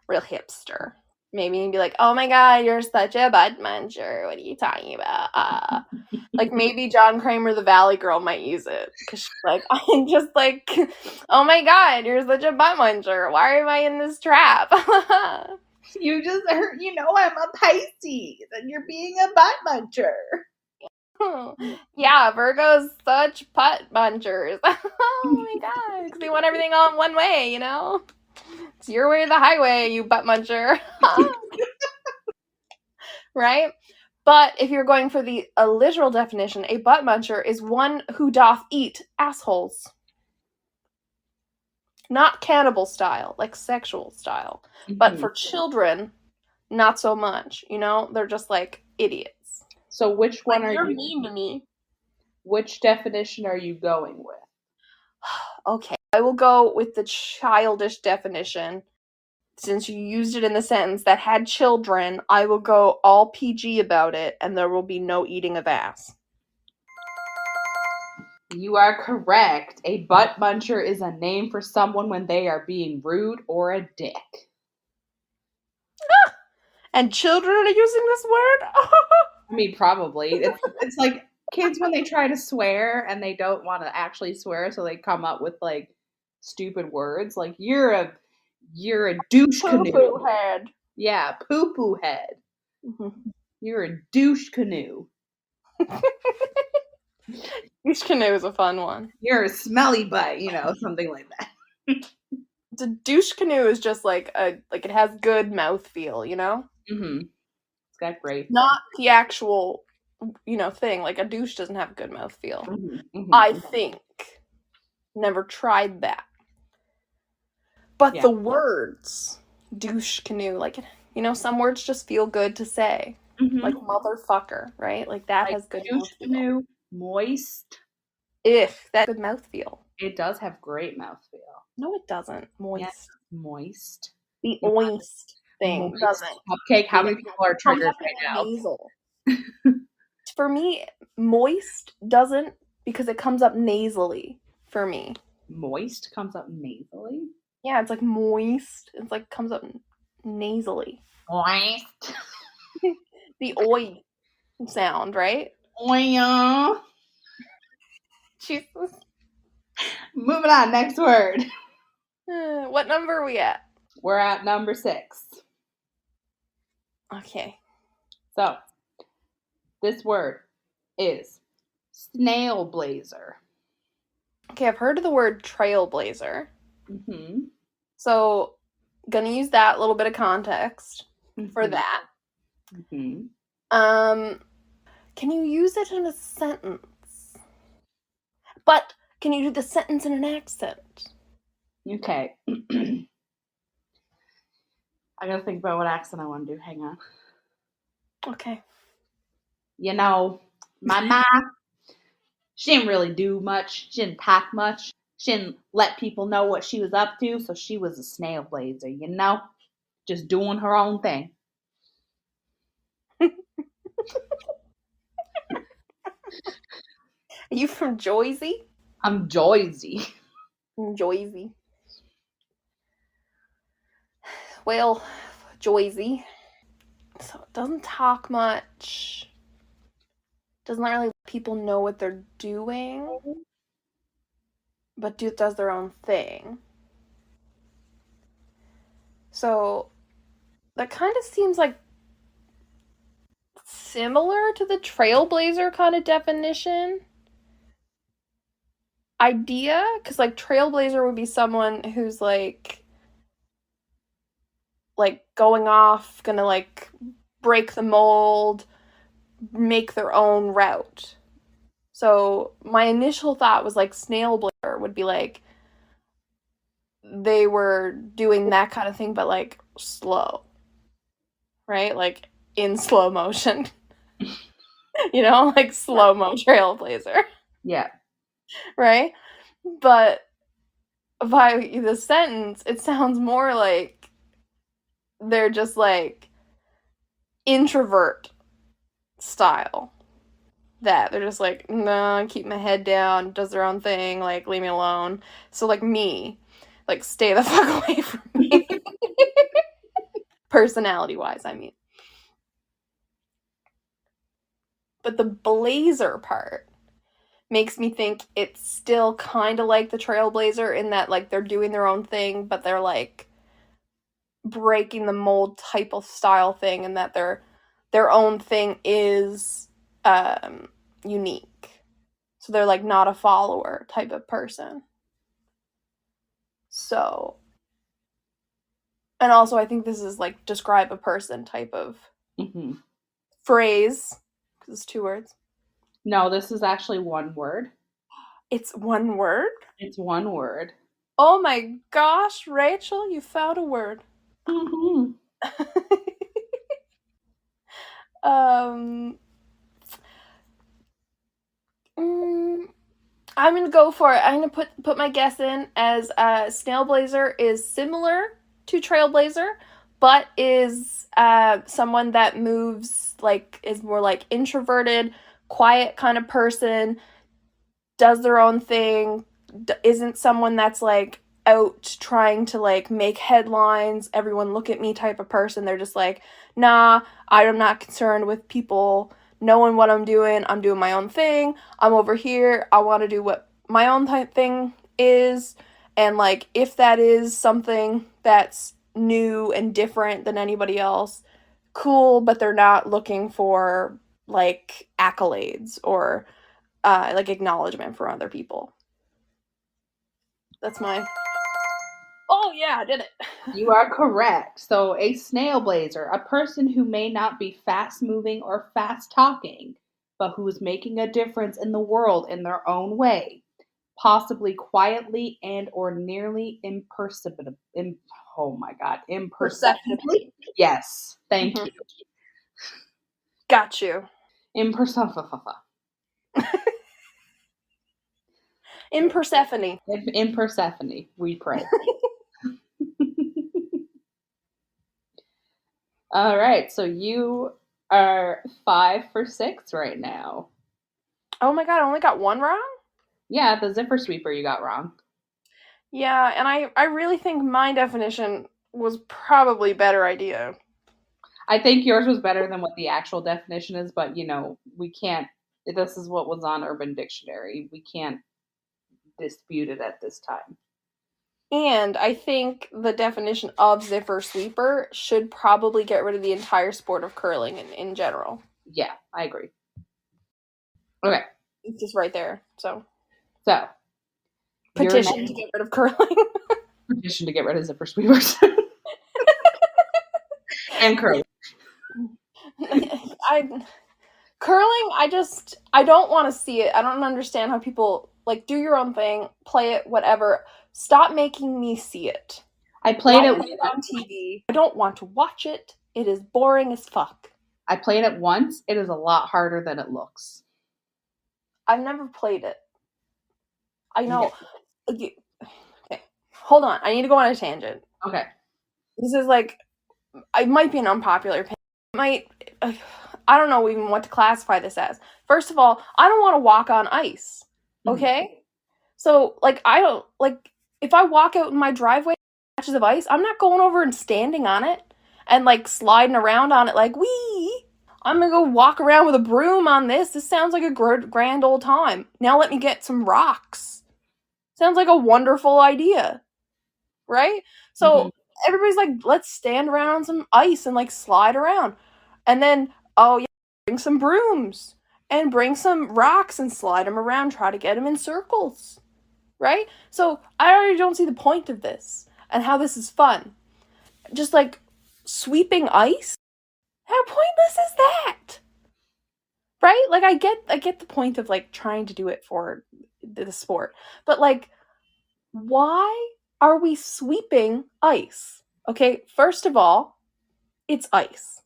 S2: real hipster. Maybe you'd be like, oh my god, you're such a butt muncher. What are you talking about? Like, maybe John Kramer, the Valley Girl, might use it. Because she's like, I'm just like, oh my god, you're such a butt muncher. Why am I in this trap?
S3: You just heard, I'm a Pisces, and you're being a butt muncher.
S2: Yeah, Virgos, such butt munchers. Oh my god, because they want everything all in one way, It's your way or the highway, you butt muncher. Right? But if you're going for a literal definition, a butt muncher is one who doth eat assholes. Not cannibal style, like sexual style. But for children, not so much. They're just like idiots.
S3: So which one
S2: like,
S3: are
S2: you're
S3: you?
S2: Mean to me.
S3: Which definition are you going with?
S2: Okay, I will go with the childish definition. Since you used it in the sentence that had children, I will go all PG about it, and there will be no eating of ass.
S3: You are correct. A butt muncher is a name for someone when they are being rude or a dick.
S2: And children are using this word?
S3: I mean, probably. It's like kids when they try to swear and they don't want to actually swear, so they come up with like stupid words. Like you're a douche canoe.
S2: Poo-poo head.
S3: Yeah, poo-poo head. Mm-hmm. You're a douche canoe.
S2: Douche canoe is a fun one.
S3: You're a smelly butt, something like that.
S2: The douche canoe is just like it has good mouthfeel,
S3: Mm-hmm. It's got great.
S2: Not the actual, thing. Like a douche doesn't have good mouthfeel.
S3: Mm-hmm.
S2: I think. Never tried that. But the words, douche canoe, like, some words just feel good to say. Mm-hmm. Like motherfucker, right? Like that has good
S3: douche canoe, moist.
S2: If that good mouthfeel.
S3: It does have great mouthfeel.
S2: No, it doesn't. Moist.
S3: Yes, moist.
S2: The oist thing
S3: moist
S2: doesn't.
S3: Cupcake. How many people are triggered right now?
S2: Nasal. For me, moist doesn't, because it comes up nasally for me.
S3: Moist comes up nasally?
S2: Yeah, it's like moist. It's like comes up nasally.
S3: Moist.
S2: The oi sound, right?
S3: Oya.
S2: Jesus.
S3: Moving on, next word.
S2: What number are we at?
S3: We're at number 6.
S2: Okay.
S3: So, this word is snail blazer.
S2: Okay, I've heard of the word trailblazer.
S3: Mm-hmm.
S2: So, gonna use that little bit of context for that.
S3: Mm-hmm.
S2: Can you use it in a sentence? But can you do the sentence in an accent?
S3: Okay. I gotta think about what accent I want to do. Hang on.
S2: Okay.
S3: My ma, she didn't really do much. She didn't talk much. She didn't let people know what she was up to, so she was a snail blazer, just doing her own thing.
S2: Are you from Jersey?
S3: I'm Jersey.
S2: Jersey. Well, Jersey. So it doesn't talk much. Doesn't really let people know what they're doing. But does their own thing. So that kind of seems like similar to the trailblazer kind of definition idea, because like trailblazer would be someone who's like going off, gonna like break the mold, make their own route. So my initial thought was like snail blazer would be like they were doing that kind of thing, but like slow, right? Like in slow motion. Like slow-mo trailblazer.
S3: Yeah.
S2: Right? But by the sentence, it sounds more like they're just like introvert style. That they're just like, no, keep my head down, does their own thing, like leave me alone. So like me, like stay the fuck away from me. Personality-wise, I mean. But the blazer part makes me think it's still kind of like the trailblazer in that, like, they're doing their own thing, but they're, like, breaking the mold type of style thing, and that their own thing is unique. So they're, like, not a follower type of person. So, and also I think this is, like, describe a person type of phrase, because it's 2 words.
S3: No, this is actually one word.
S2: It's one word?
S3: It's one word.
S2: Oh my gosh, Rachel, you found a word.
S3: Mm-hmm.
S2: I'm gonna go for it. I'm gonna put my guess in as Snailblazer is similar to Trailblazer, but is someone that moves, like, is more like introverted, quiet kind of person, does their own thing, isn't someone that's like out trying to like make headlines, everyone look at me type of person. They're just like, nah, I'm not concerned with people knowing what I'm doing my own thing, I'm over here, I want to do what my own type thing is, and like if that is something that's new and different than anybody else, cool, but they're not looking for like accolades or like acknowledgement from other people. That's my... Oh yeah, I did it.
S3: You are correct. So a snail blazer, a person who may not be fast moving or fast talking, but who is making a difference in the world in their own way, possibly quietly and or nearly imperceptibly. Oh my God, imperceptibly. Yes, thank you.
S2: Got you.
S3: Imperceptibly.
S2: In Persephone.
S3: In Persephone, we pray. All right, so you are 5 for 6 right now.
S2: Oh my God, I only got one wrong?
S3: Yeah, the zipper sweeper you got wrong.
S2: Yeah, and I really think my definition was probably a better idea.
S3: I think yours was better than what the actual definition is, but you know, we can't, this is what was on Urban Dictionary. We can't dispute it at this time.
S2: And I think the definition of zipper sweeper should probably get rid of the entire sport of curling in general.
S3: Yeah, I agree. Okay.
S2: It's just right there. So
S3: petition
S2: to get rid of curling.
S3: Petition to get rid of zipper sweepers. And curling.
S2: Curling, I don't want to see it. I don't understand how people, like, do your own thing, play it, whatever. Stop making me see it.
S3: I played it
S2: on TV. I don't want to watch it. It is boring as fuck.
S3: I played it once. It is a lot harder than it looks.
S2: I've never played it. I know. Okay. Hold on. I need to go on a tangent.
S3: Okay.
S2: This is like, it might be an unpopular opinion. It might, I don't know even what to classify this as. First of all, I don't want to walk on ice. Okay? Mm-hmm. So, like, I don't, like, if I walk out in my driveway, patches of ice, I'm not going over and standing on it and, like, sliding around on it like, wee. I'm gonna go walk around with a broom on this. This sounds like a grand old time. Now let me get some rocks. Sounds like a wonderful idea. Right? So, everybody's like, let's stand around on some ice and, like, slide around. And then, oh, yeah, bring some brooms and bring some rocks and slide them around. Try to get them in circles. Right? So, I already don't see the point of this and how this is fun. Just, like, sweeping ice? How pointless is that? Right? Like, I get the point of, like, trying to do it for the sport. But, like, why are we sweeping ice? Okay, first of all, it's ice.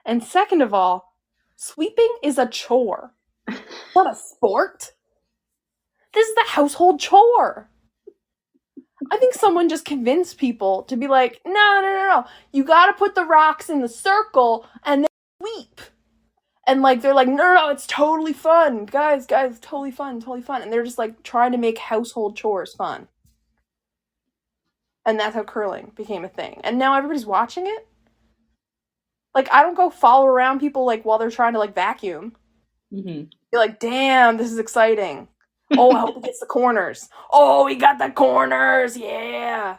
S2: And second of all, sweeping is a chore. Not a sport. This is the household chore. I think someone just convinced people to be like, no. You gotta put the rocks in the circle and then sweep. And, like, they're like, no, it's totally fun. Guys, totally fun. And they're just, like, trying to make household chores fun. And that's how curling became a thing. And now everybody's watching it. Like, I don't go follow around people, like, while they're trying to, like, vacuum.
S3: Mm-hmm.
S2: You're like, damn, this is exciting. Oh, I hope he gets the corners. Oh, he got the corners. Yeah.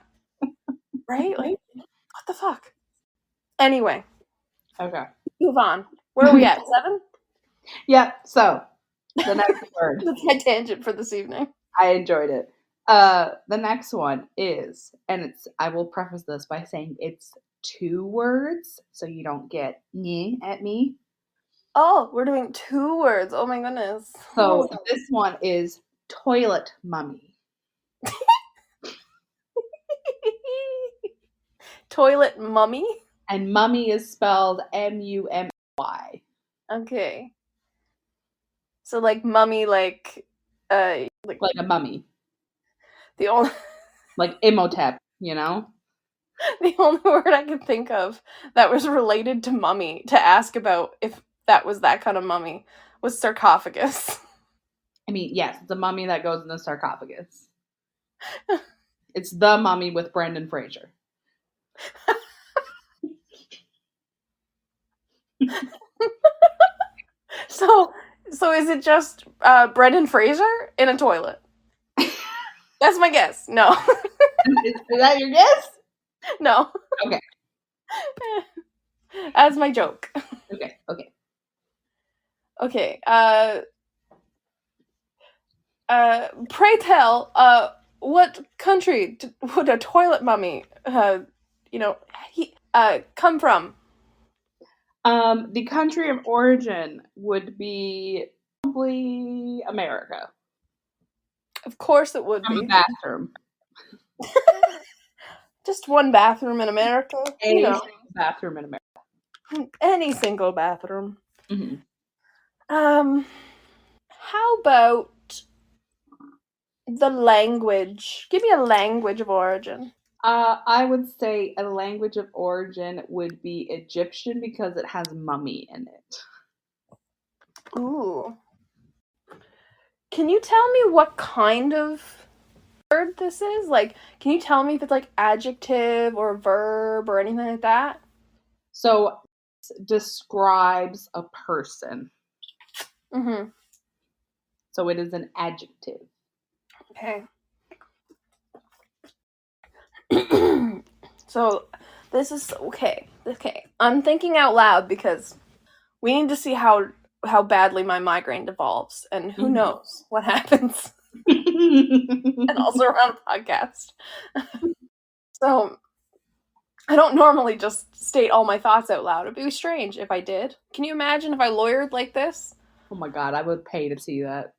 S2: Right? Like, what the fuck? Anyway,
S3: Okay.
S2: move on. Where are we at? 7?
S3: Yep. So the next word.
S2: That's my tangent for this evening.
S3: I enjoyed it. The next one is, and it's. I will preface this by saying it's 2 words, so you don't get "nyeh" at me.
S2: Oh, we're doing 2 words. Oh my goodness.
S3: So this one is toilet mummy.
S2: Toilet mummy?
S3: And mummy is spelled M-U-M-Y.
S2: Okay. So like mummy, like
S3: Like a mummy.
S2: the only
S3: Like Imhotep, you know?
S2: the only word I could think of that was related to mummy to ask about if that was that kind of mummy was sarcophagus.
S3: I mean, yes, it's a mummy that goes in the sarcophagus. It's the mummy with Brendan Fraser.
S2: So is it just Brendan Fraser in a toilet? That's my guess. No.
S3: Is that your guess?
S2: No.
S3: Okay.
S2: That's my joke.
S3: Okay.
S2: Okay. Pray tell, what country would a toilet mummy, come from?
S3: The country of origin would be probably America.
S2: Of course it would
S3: From a
S2: be.
S3: bathroom.
S2: Just one bathroom in America.
S3: A bathroom in America.
S2: Any single bathroom.
S3: Mm-hmm.
S2: How about the language? Give me a language of origin.
S3: I would say a language of origin would be Egyptian because it has mummy in it.
S2: Ooh. Can you tell me what kind of word this is? Like, can you tell me if it's like adjective or verb or anything like that?
S3: So it describes a person.
S2: Mm-hmm.
S3: So it is an adjective.
S2: Okay. So this is okay. Okay. I'm thinking out loud because we need to see how badly my migraine devolves and who knows what happens. And also around a podcast. So I don't normally just state all my thoughts out loud. It'd be strange if I did. Can you imagine if I lawyered like this?
S3: Oh my god, I would pay to see that.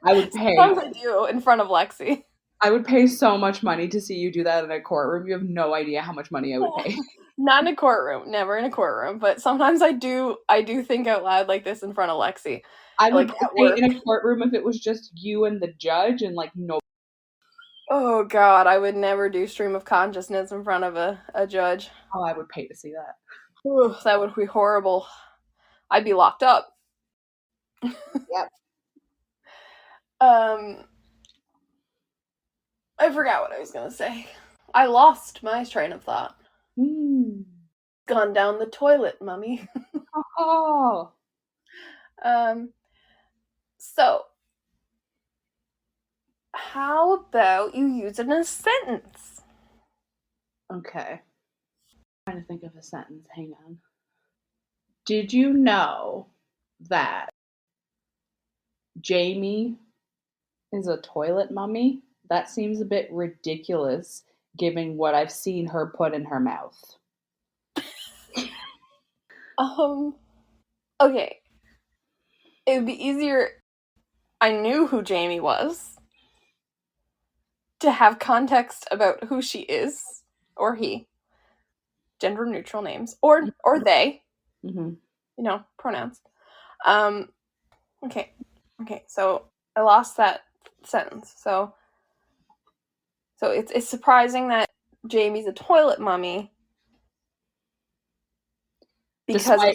S3: I would pay.
S2: Sometimes I do in front of Lexi.
S3: I would pay so much money to see you do that in a courtroom. You have no idea how much money I would pay.
S2: Not in a courtroom, never in a courtroom, but sometimes I do think out loud like this in front of Lexi.
S3: I would pay in a courtroom if it was just you and the judge and like no.
S2: Oh god, I would never do stream of consciousness in front of a judge.
S3: Oh, I would pay to see that.
S2: Ooh, that would be horrible. I'd be locked up.
S3: Yep.
S2: I forgot what I was gonna say. I lost my train of thought. Gone down the toilet, mummy.
S3: Oh.
S2: So, how about you use it in a sentence?
S3: Okay. I'm trying to think of a sentence. Hang on. Did you know that Jamie is a toilet mummy? That seems a bit ridiculous given what I've seen her put in her mouth.
S2: Okay. It would be easier. I knew who Jamie was. To have context about who she is, or he. Gender neutral names. Or they.
S3: Mm-hmm.
S2: You know, pronouns. Okay, so I lost that sentence. So it's surprising that Jamie's a toilet mummy because of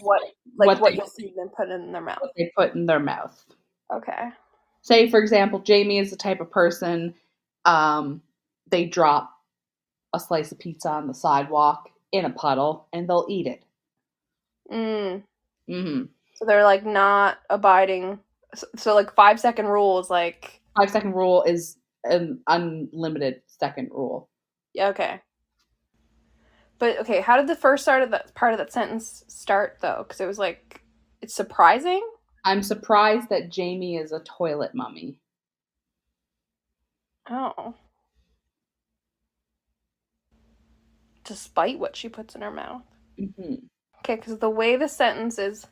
S2: what you see them put in their mouth.
S3: What they put in their mouth.
S2: Okay.
S3: Say, for example, Jamie is the type of person, they drop a slice of pizza on the sidewalk in a puddle and they'll eat it.
S2: Mm.
S3: Mm-hmm.
S2: So they're like not abiding. So like 5-second rule is like
S3: 5-second rule is an unlimited second rule.
S2: yeah, okay. But okay, how did the first part of that sentence start though? Because it was like it's surprising.
S3: I'm surprised that Jamie is a toilet mummy.
S2: Oh, despite what she puts in her mouth.
S3: Mm-hmm.
S2: Okay, because the way the sentence is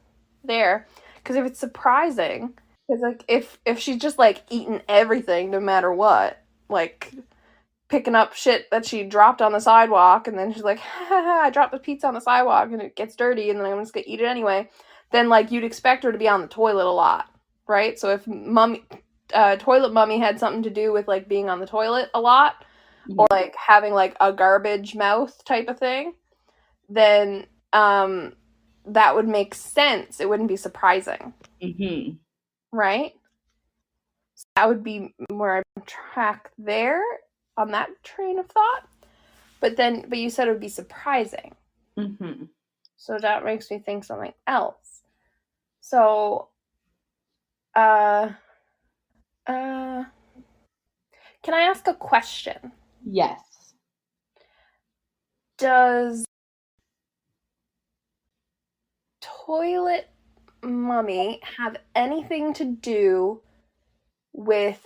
S2: there, because if it's surprising, because like if she's just like eating everything no matter what, like picking up shit that she dropped on the sidewalk, and then she's like, ha, ha, ha, I dropped the pizza on the sidewalk and it gets dirty, and then I'm just gonna eat it anyway. Then like you'd expect her to be on the toilet a lot, right? So if toilet mummy had something to do with like being on the toilet a lot, or like having like a garbage mouth type of thing, then that would make sense. It wouldn't be surprising,
S3: Mm-hmm.
S2: right? So that would be where I'm on track there on that train of thought. But you said it would be surprising.
S3: Mm-hmm.
S2: So that makes me think something else. So, uh, can I ask a question?
S3: Yes.
S2: Does toilet mummy have anything to do with,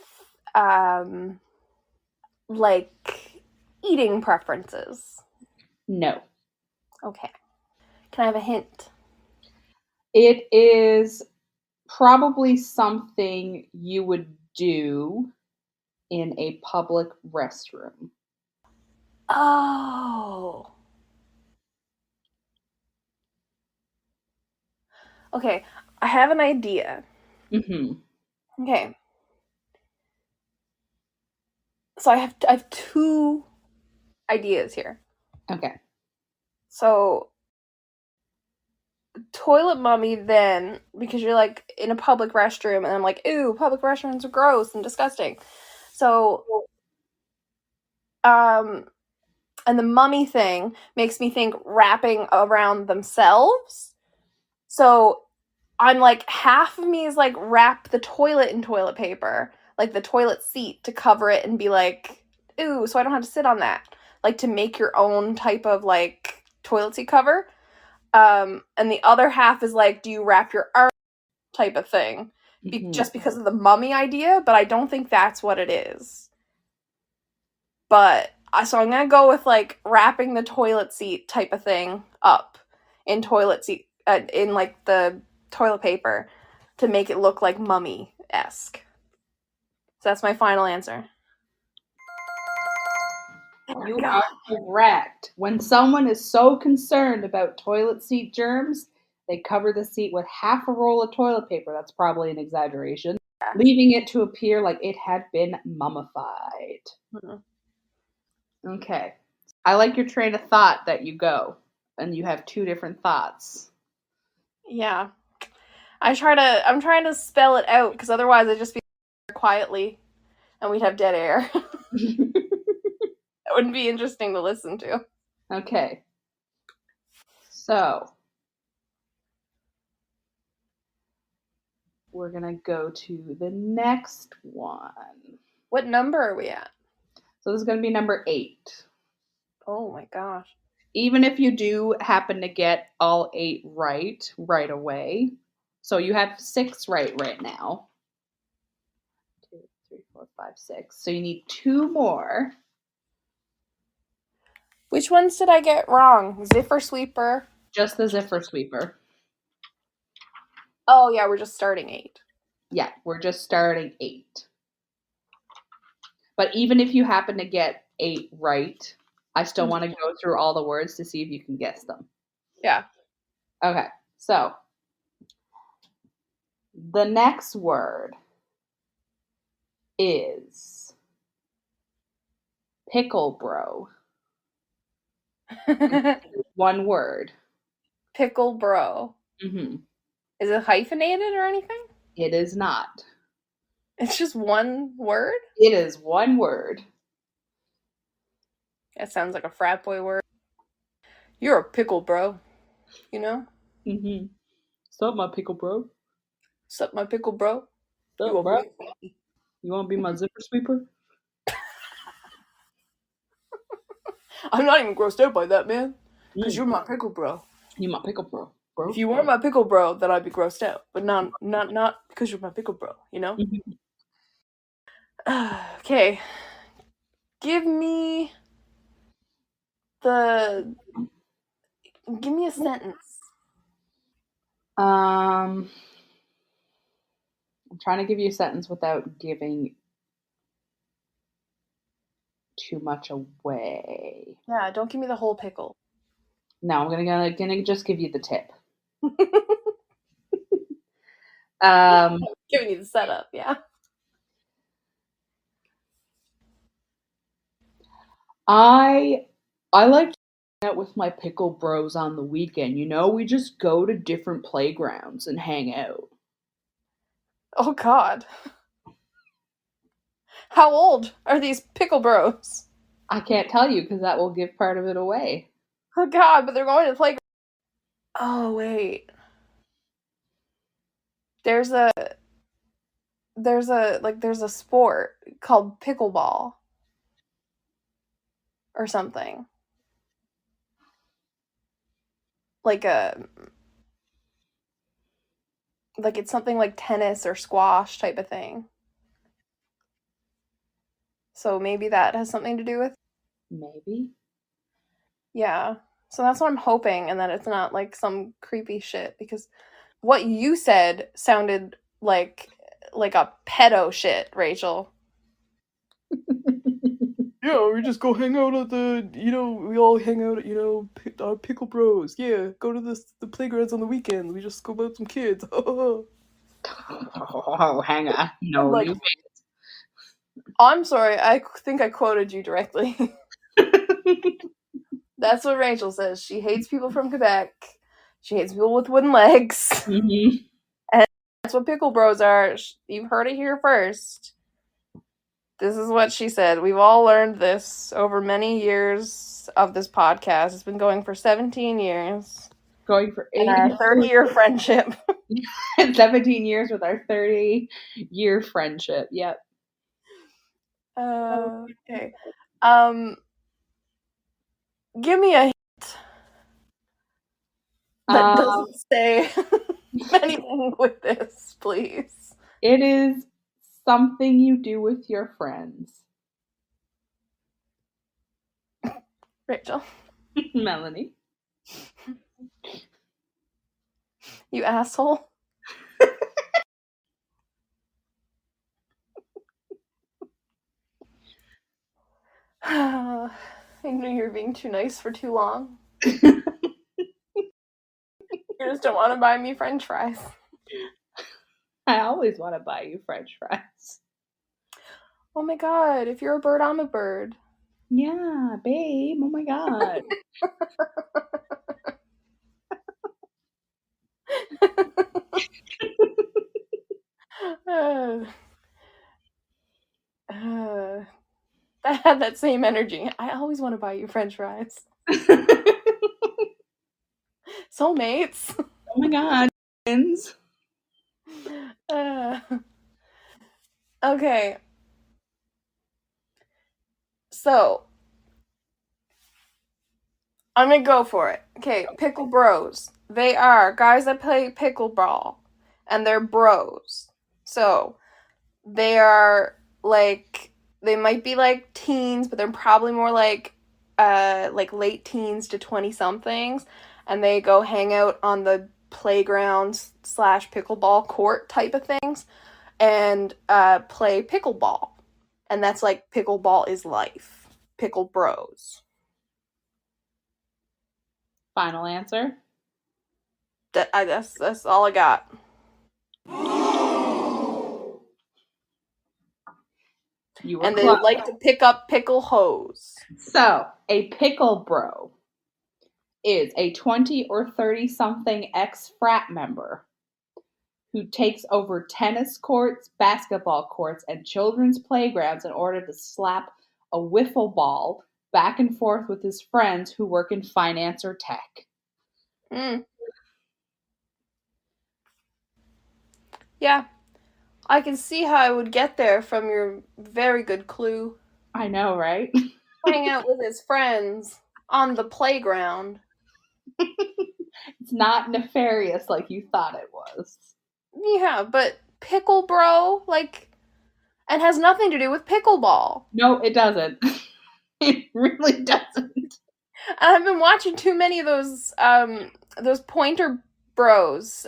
S2: like eating preferences?
S3: No.
S2: Okay. Can I have a hint?
S3: It is probably something you would do in a public restroom.
S2: Oh. Okay. I have an idea.
S3: Mm-hmm.
S2: Okay. So I have two ideas here.
S3: Okay.
S2: So toilet mummy then, because you're like in a public restroom and I'm like, ew, public restrooms are gross and disgusting. So um and the mummy thing makes me think wrapping around themselves. So I'm like half of me is like wrap the toilet in toilet paper, like the toilet seat to cover it and be like, ooh, so I don't have to sit on that. Like to make your own type of like toilet seat cover. And the other half is like, do you wrap your arm type of thing?
S3: Mm-hmm.
S2: Just because of the mummy idea, but I don't think that's what it is. But so I'm gonna go with like wrapping the toilet seat type of thing up in toilet seat in like the toilet paper to make it look like mummy-esque. So that's my final answer.
S3: You are correct. When someone is so concerned about toilet seat germs, they cover the seat with half a roll of toilet paper. That's probably an exaggeration, leaving it to appear like it had been mummified.
S2: Mm-hmm.
S3: Okay. I like your train of thought that you go and you have two different thoughts.
S2: Yeah. I'm trying to spell it out because otherwise I'd just be quietly and we'd have dead air. That wouldn't be interesting to listen to.
S3: Okay. So, we're going to go to the next one.
S2: What number are we at?
S3: So, this is going to be number 8.
S2: Oh my gosh.
S3: Even if you do happen to get all 8 right away. So, you have 6 right now. 2, 3, 4, 5, 6. So, you need 2 more.
S2: Which ones did I get wrong? Ziffer Sweeper?
S3: Just the ziffer sweeper.
S2: Oh yeah, we're just starting 8.
S3: Yeah, we're just starting 8. But even if you happen to get 8 right, I still want to go through all the words to see if you can guess them.
S2: Yeah.
S3: Okay, so the next word is pickle bro. One word.
S2: Pickle Bro.
S3: Mm-hmm.
S2: Is it hyphenated or anything?
S3: It is not.
S2: It's just one word?
S3: It is one word.
S2: That sounds like a frat boy word. You're a pickle bro. You know?
S3: Mm-hmm. Sup, my pickle bro?
S2: Sup, my pickle bro? You
S3: Sup,
S2: a
S3: bro?
S2: real
S3: You want to be my zipper sweeper?
S2: I'm not even grossed out by that, man. Because
S3: Mm.
S2: you're my pickle bro.
S3: You my pickle bro,
S2: If
S3: bro.
S2: you weren't my pickle bro, then I'd be grossed out. But not because you're my pickle bro, you know?
S3: Mhm.
S2: Okay. Give me the give me a sentence.
S3: I'm trying to give you a sentence without giving too much away.
S2: Yeah, don't give me the whole pickle.
S3: No, I'm gonna just give you the tip. Um,
S2: Giving you the setup, yeah.
S3: I I like to hang out with my pickle bros on the weekend. You know, we just go to different playgrounds and hang out.
S2: Oh god. How old are these pickle bros?
S3: I can't tell you because that will give part of it away.
S2: Oh god, but they're going to the playground. Oh wait. There's a there's a sport called pickleball or something. Like a like it's something like tennis or squash type of thing. So maybe that has something to do with.
S3: Maybe.
S2: Yeah. So that's what I'm hoping, and that it's not like some creepy shit, because what you said sounded like a pedo shit, Rachel. Yeah, we just go hang out at we all hang out at, our pickle bros. Yeah, go to the playgrounds on the weekend. We just scoop out some kids.
S3: Oh, hang on.
S2: I'm
S3: No,
S2: like,
S3: you.
S2: I'm sorry, I think I quoted you directly. That's what Rachel says. She hates people from Quebec. She hates people with wooden legs.
S3: Mhm.
S2: And that's what pickle bros are. You've heard it here first. This is what she said. We've all learned this over many years of this podcast. It's been going for 17 years.
S3: Going for
S2: And
S3: 80
S2: our 30-year friendship.
S3: and 17 years with our 30-year friendship. Yep.
S2: Okay. Um, Give me a hint that
S3: Um,
S2: doesn't say anything with this, please.
S3: it is something you do with your friends.
S2: Rachel,
S3: Melanie.
S2: you asshole. I knew you were being too nice for too long. You just don't want to buy me french fries.
S3: I always want to buy you french fries.
S2: Oh my god, if you're a bird, I'm a bird.
S3: Yeah, babe. Oh my god.
S2: uh, uh, that had that same energy. I always want to buy you french fries. Soulmates.
S3: Oh my god. Friends.
S2: Uh, okay. So, I'm gonna go for it. Okay, pickle bros. They are guys that play pickleball, and they're bros. So, they are they might be like teens, but they're probably more like late teens to 20 somethings, and they go hang out on the playgrounds slash pickleball court type of things, and play pickleball. And that's like pickleball is life. Pickle bros.
S3: Final answer.
S2: That's all I got.
S3: You were
S2: And they
S3: close.
S2: like to pick up pickle hose.
S3: So, a pickle bro is a 20 or 30 something ex frat member who takes over tennis courts, basketball courts, and children's playgrounds in order to slap a wiffle ball back and forth with his friends who work in finance or tech.
S2: Mm. Yeah, I can see how I would get there from your very good clue.
S3: I know, right?
S2: Hang out with his friends on the playground.
S3: It's not nefarious like you thought it was.
S2: Yeah, but pickle bro, like, and has nothing to do with pickleball.
S3: No, it doesn't. It really doesn't.
S2: I've been watching too many of those pointer bros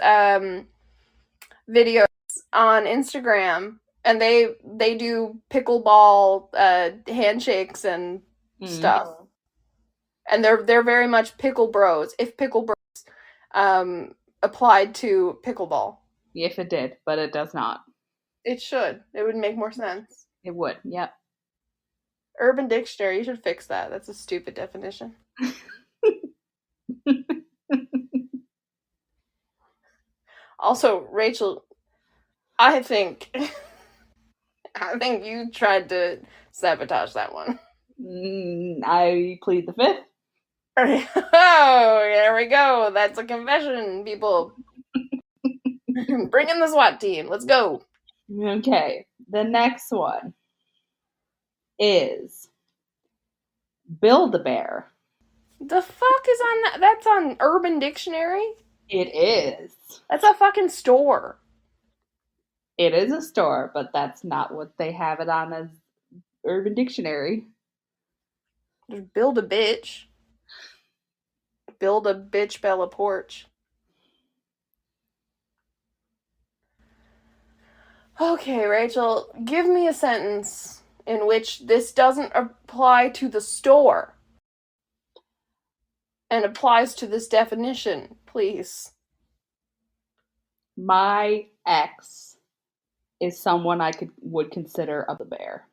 S2: videos on Instagram, and they do pickleball handshakes and stuff, and they're very much pickle bros. If pickle bros applied to pickleball,
S3: If it did, but it does not.
S2: it should. It would make more sense.
S3: It would. Yep.
S2: Urban Dictionary, you should fix that. That's a stupid definition. Also, Rachel, I think I think you tried to sabotage that one.
S3: I plead the fifth.
S2: Oh, there we go. That's a confession, people. Bring in the SWAT team. Let's go.
S3: Okay. The next one is Build-A-Bear.
S2: The fuck is on that? That's on Urban Dictionary?
S3: It is.
S2: That's a fucking store.
S3: It is a store, but that's not what they have it on as Urban Dictionary.
S2: Just build a bitch. Build a bitch Bella porch. Okay, Rachel, give me a sentence in which this doesn't apply to the store and applies to this definition, please.
S3: My ex is someone I would consider a bear.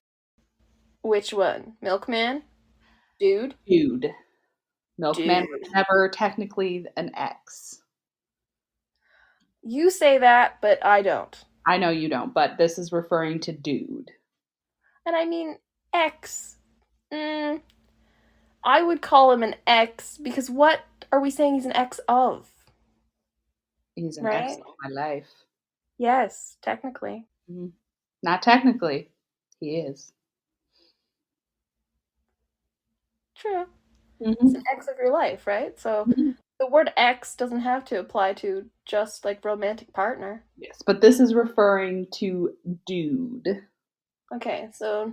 S2: Which one? Milkman? Dude?
S3: Dude. Milkman
S2: Dude.
S3: was never technically an ex.
S2: You say that, but I don't.
S3: I know you don't, but this is referring to dude.
S2: And I mean, ex. I would call him an ex because what are we saying he's an ex of?
S3: He's an
S2: Right?
S3: ex of my life.
S2: Yes, technically.
S3: Mm-hmm. Not technically. He is.
S2: True.
S3: Mm-hmm.
S2: It's an ex of your life, right? So the word ex doesn't have to apply to just like romantic partner.
S3: Yes, but this is referring to dude.
S2: Okay, so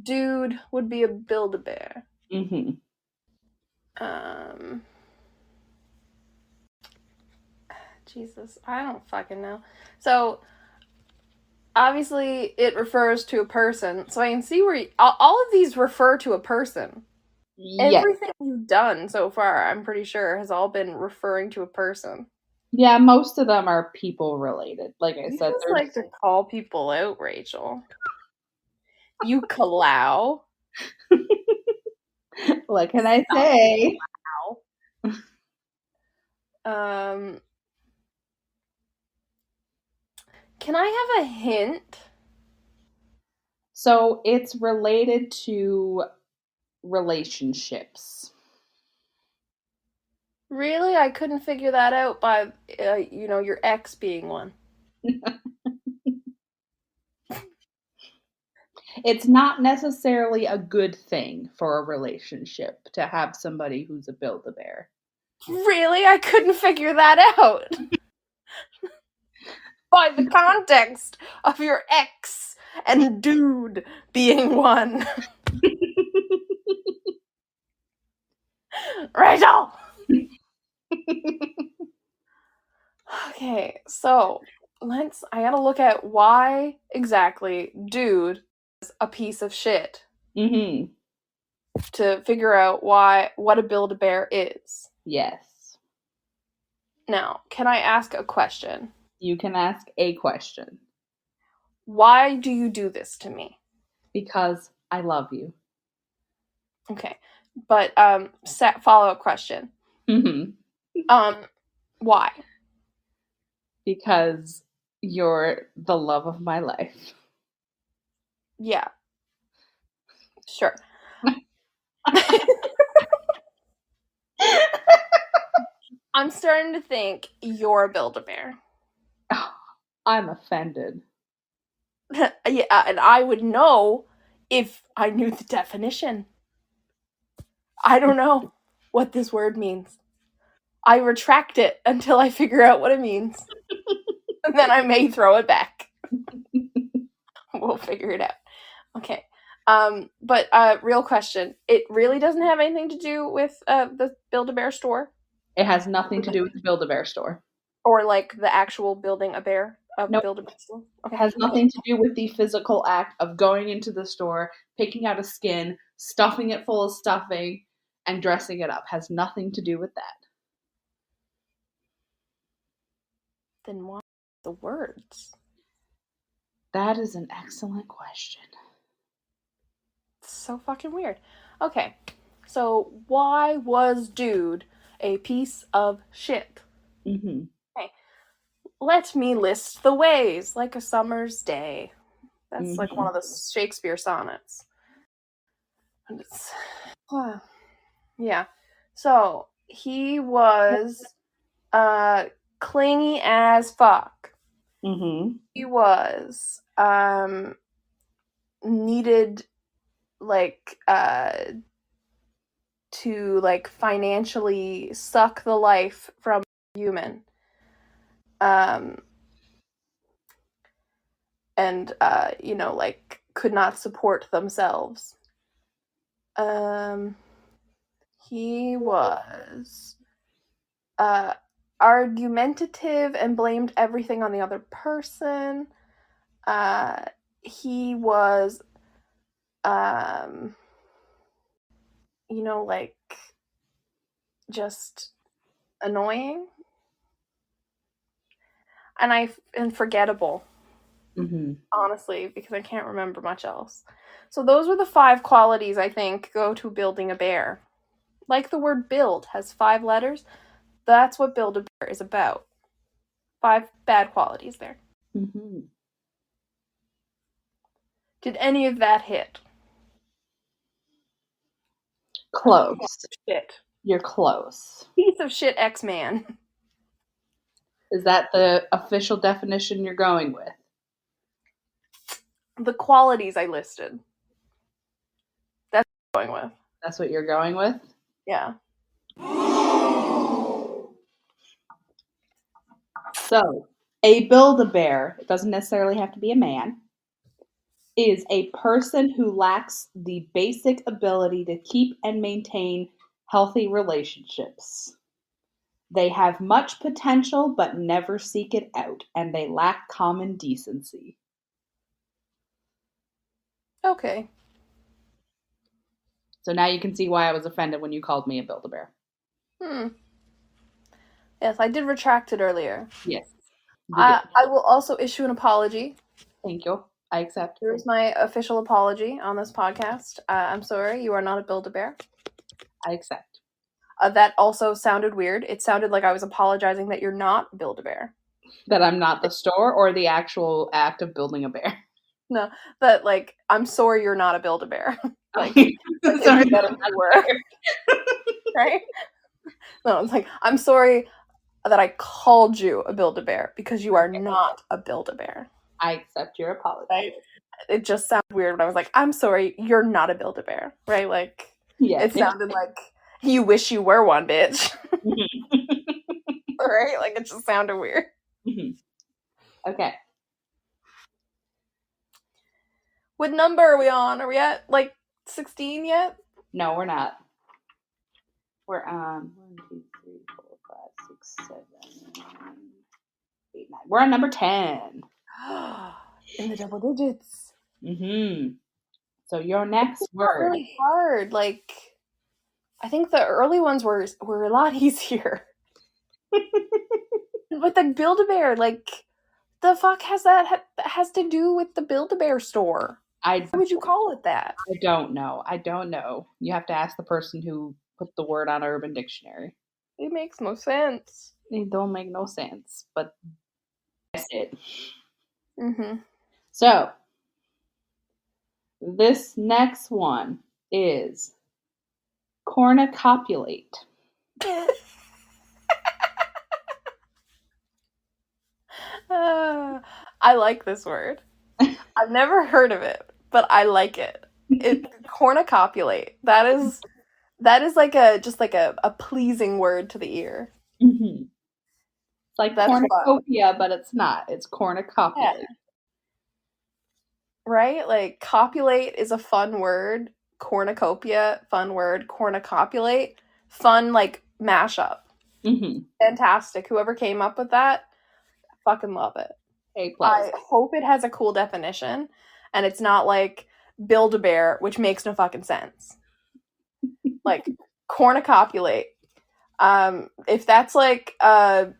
S2: dude would be a Build-A-Bear.
S3: Mm-hmm.
S2: Jesus, I don't fucking know. So obviously it refers to a person. So I can see where all of these refer to a person.
S3: Yes.
S2: Everything you've done so far, I'm pretty sure, has all been referring to a person.
S3: Yeah, most of them are people related. Like I
S2: You
S3: said,
S2: just like to call people out, Rachel. You Kalau.
S3: What can I say?
S2: Can I have a hint?
S3: So it's related to relationships.
S2: Really? I couldn't figure that out by, your ex being one.
S3: It's not necessarily a good thing for a relationship to have somebody who's a Build-A-Bear.
S2: Really? I couldn't figure that out. By the context of your ex and dude being one. Rachel! Okay, so I gotta look at why exactly dude is a piece of shit.
S3: Mm-hmm.
S2: To figure out what a Build-A-Bear is.
S3: Yes.
S2: Now, can I ask a question?
S3: You can ask a question.
S2: Why do you do this to me?
S3: Because I love you.
S2: Okay, but follow-up question.
S3: Mm-hmm.
S2: Why?
S3: Because you're the love of my life.
S2: Yeah. Sure. I'm starting to think you're a Build-A-Bear.
S3: I'm offended.
S2: Yeah, and I would know if I knew the definition. I don't know what this word means. I retract it until I figure out what it means. And then I may throw it back. We'll figure it out. Okay. But real question. It really doesn't have anything to do with the Build-A-Bear store?
S3: It has nothing to do with the Build-A-Bear store.
S2: Or like the actual building a bear of
S3: Nope.
S2: Build-A-Bear store?
S3: It
S2: Okay.
S3: has nothing to do with the physical act of going into the store, picking out a skin, stuffing it full of stuffing, and dressing it up. Has nothing to do with that.
S2: Then why the words?
S3: That is an excellent question.
S2: It's so fucking weird. Okay. So why was dude a piece of shit?
S3: Mm-hmm.
S2: Okay. Let me list the ways, like a summer's day. That's like one of the Shakespeare sonnets. And it's, yeah. So he was clingy as fuck.
S3: Mm-hmm.
S2: He was needed like to like financially suck the life from a human. And you know, like could not support themselves. He was argumentative and blamed everything on the other person. He was you know, like just annoying and forgettable.
S3: Mm-hmm.
S2: Honestly, because I can't remember much else. So those were the 5 qualities I think go to building a bear. Like the word build has 5 letters, that's what Build a Bear is about. 5 bad qualities there.
S3: Mm-hmm.
S2: Did any of that hit?
S3: Close.
S2: Shit.
S3: You're close.
S2: Piece of shit X-Man.
S3: Is that the official definition you're going with?
S2: The qualities I listed. That's what I'm going with.
S3: That's what you're going with?
S2: Yeah.
S3: So, a Build-A-Bear, it doesn't necessarily have to be a man, is a person who lacks the basic ability to keep and maintain healthy relationships. They have much potential but never seek it out, and they lack common decency.
S2: Okay.
S3: So now you can see why I was offended when you called me a Build-A-Bear.
S2: Yes, I did retract it earlier.
S3: Yes, you did.
S2: I will also issue an apology.
S3: Thank you. I accept.
S2: Here's my official apology on this podcast. I'm sorry, you are not a Build-A-Bear.
S3: I accept.
S2: That also sounded weird. It sounded like I was apologizing that you're not Build-A-Bear.
S3: That I'm not the store or the actual act of building a bear.
S2: No, that like I'm sorry you're not a Build-A-Bear. like
S3: Sorry,
S2: that if you were. Right? No, it's like I'm sorry that I called you a Build-A-Bear because you are not a Build-A-Bear.
S3: I accept your apology.
S2: Right? It just sounded weird when I was like, I'm sorry, you're not a Build-A-Bear. Right? Like
S3: Yeah.
S2: it sounded like you wish you were one, bitch. Right? Like it just sounded weird.
S3: Okay.
S2: What number are we on? Are we at like 16 yet?
S3: No, we're not. We're on 1, 2, 3, 4, 5, 6, 7, 8, 9. We're on number 10.
S2: In the double digits.
S3: So your next word.
S2: Really hard. Like I think the early ones were a lot easier. But the Build-A-Bear, like the fuck has to do with the Build-A-Bear store? Why would you call it that?
S3: I don't know. You have to ask the person who put the word on Urban Dictionary.
S2: It makes no sense.
S3: It don't make no sense, but that's it. So, this next one is cornucopulate.
S2: I like this word. I've never heard of it, but I like it. It cornucopulate. That is like a pleasing word to the ear.
S3: Mm-hmm. It's like
S2: That's fun.
S3: cornucopia, but it's not. It's
S2: Yeah.
S3: cornucopulate.
S2: Right? Like copulate is a fun word. Cornucopia, fun word. Cornucopulate, fun like mashup.
S3: Mm-hmm.
S2: Fantastic. Whoever came up with that, fucking love it.
S3: A plus.
S2: I hope it has a cool definition and it's not like Build-A-Bear, which makes no fucking sense. Like cornucopulate. If that's like a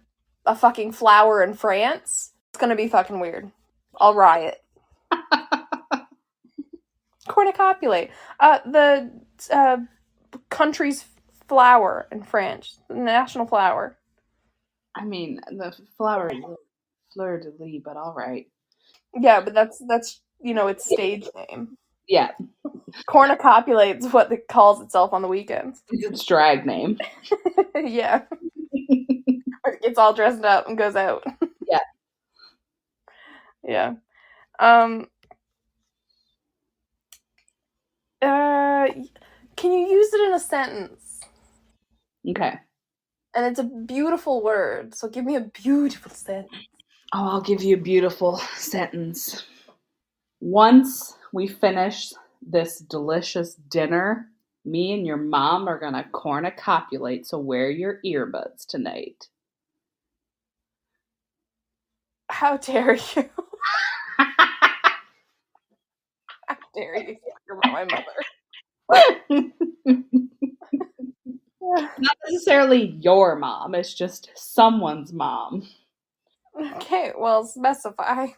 S2: fucking flower in France, it's gonna be fucking weird. I'll riot. Cornucopulate. The country's flower in France, the national flower.
S3: I mean, the flower is fleur de lis, but all right.
S2: Yeah, but that's its stage name.
S3: Yeah,
S2: Cornucopulate's what it calls itself on the weekends.
S3: it's its drag name.
S2: Yeah. It gets all dressed up and goes out.
S3: Yeah.
S2: Yeah. Can you use it in a sentence?
S3: Okay.
S2: And it's a beautiful word, so give me a beautiful sentence.
S3: Oh, I'll give you a beautiful sentence. Once we finish this delicious dinner, me and your mom are gonna cornucopulate, so wear your earbuds tonight.
S2: How dare you? How dare you talk about my mother?
S3: Not necessarily your mom, it's just someone's mom.
S2: Okay, well, specify.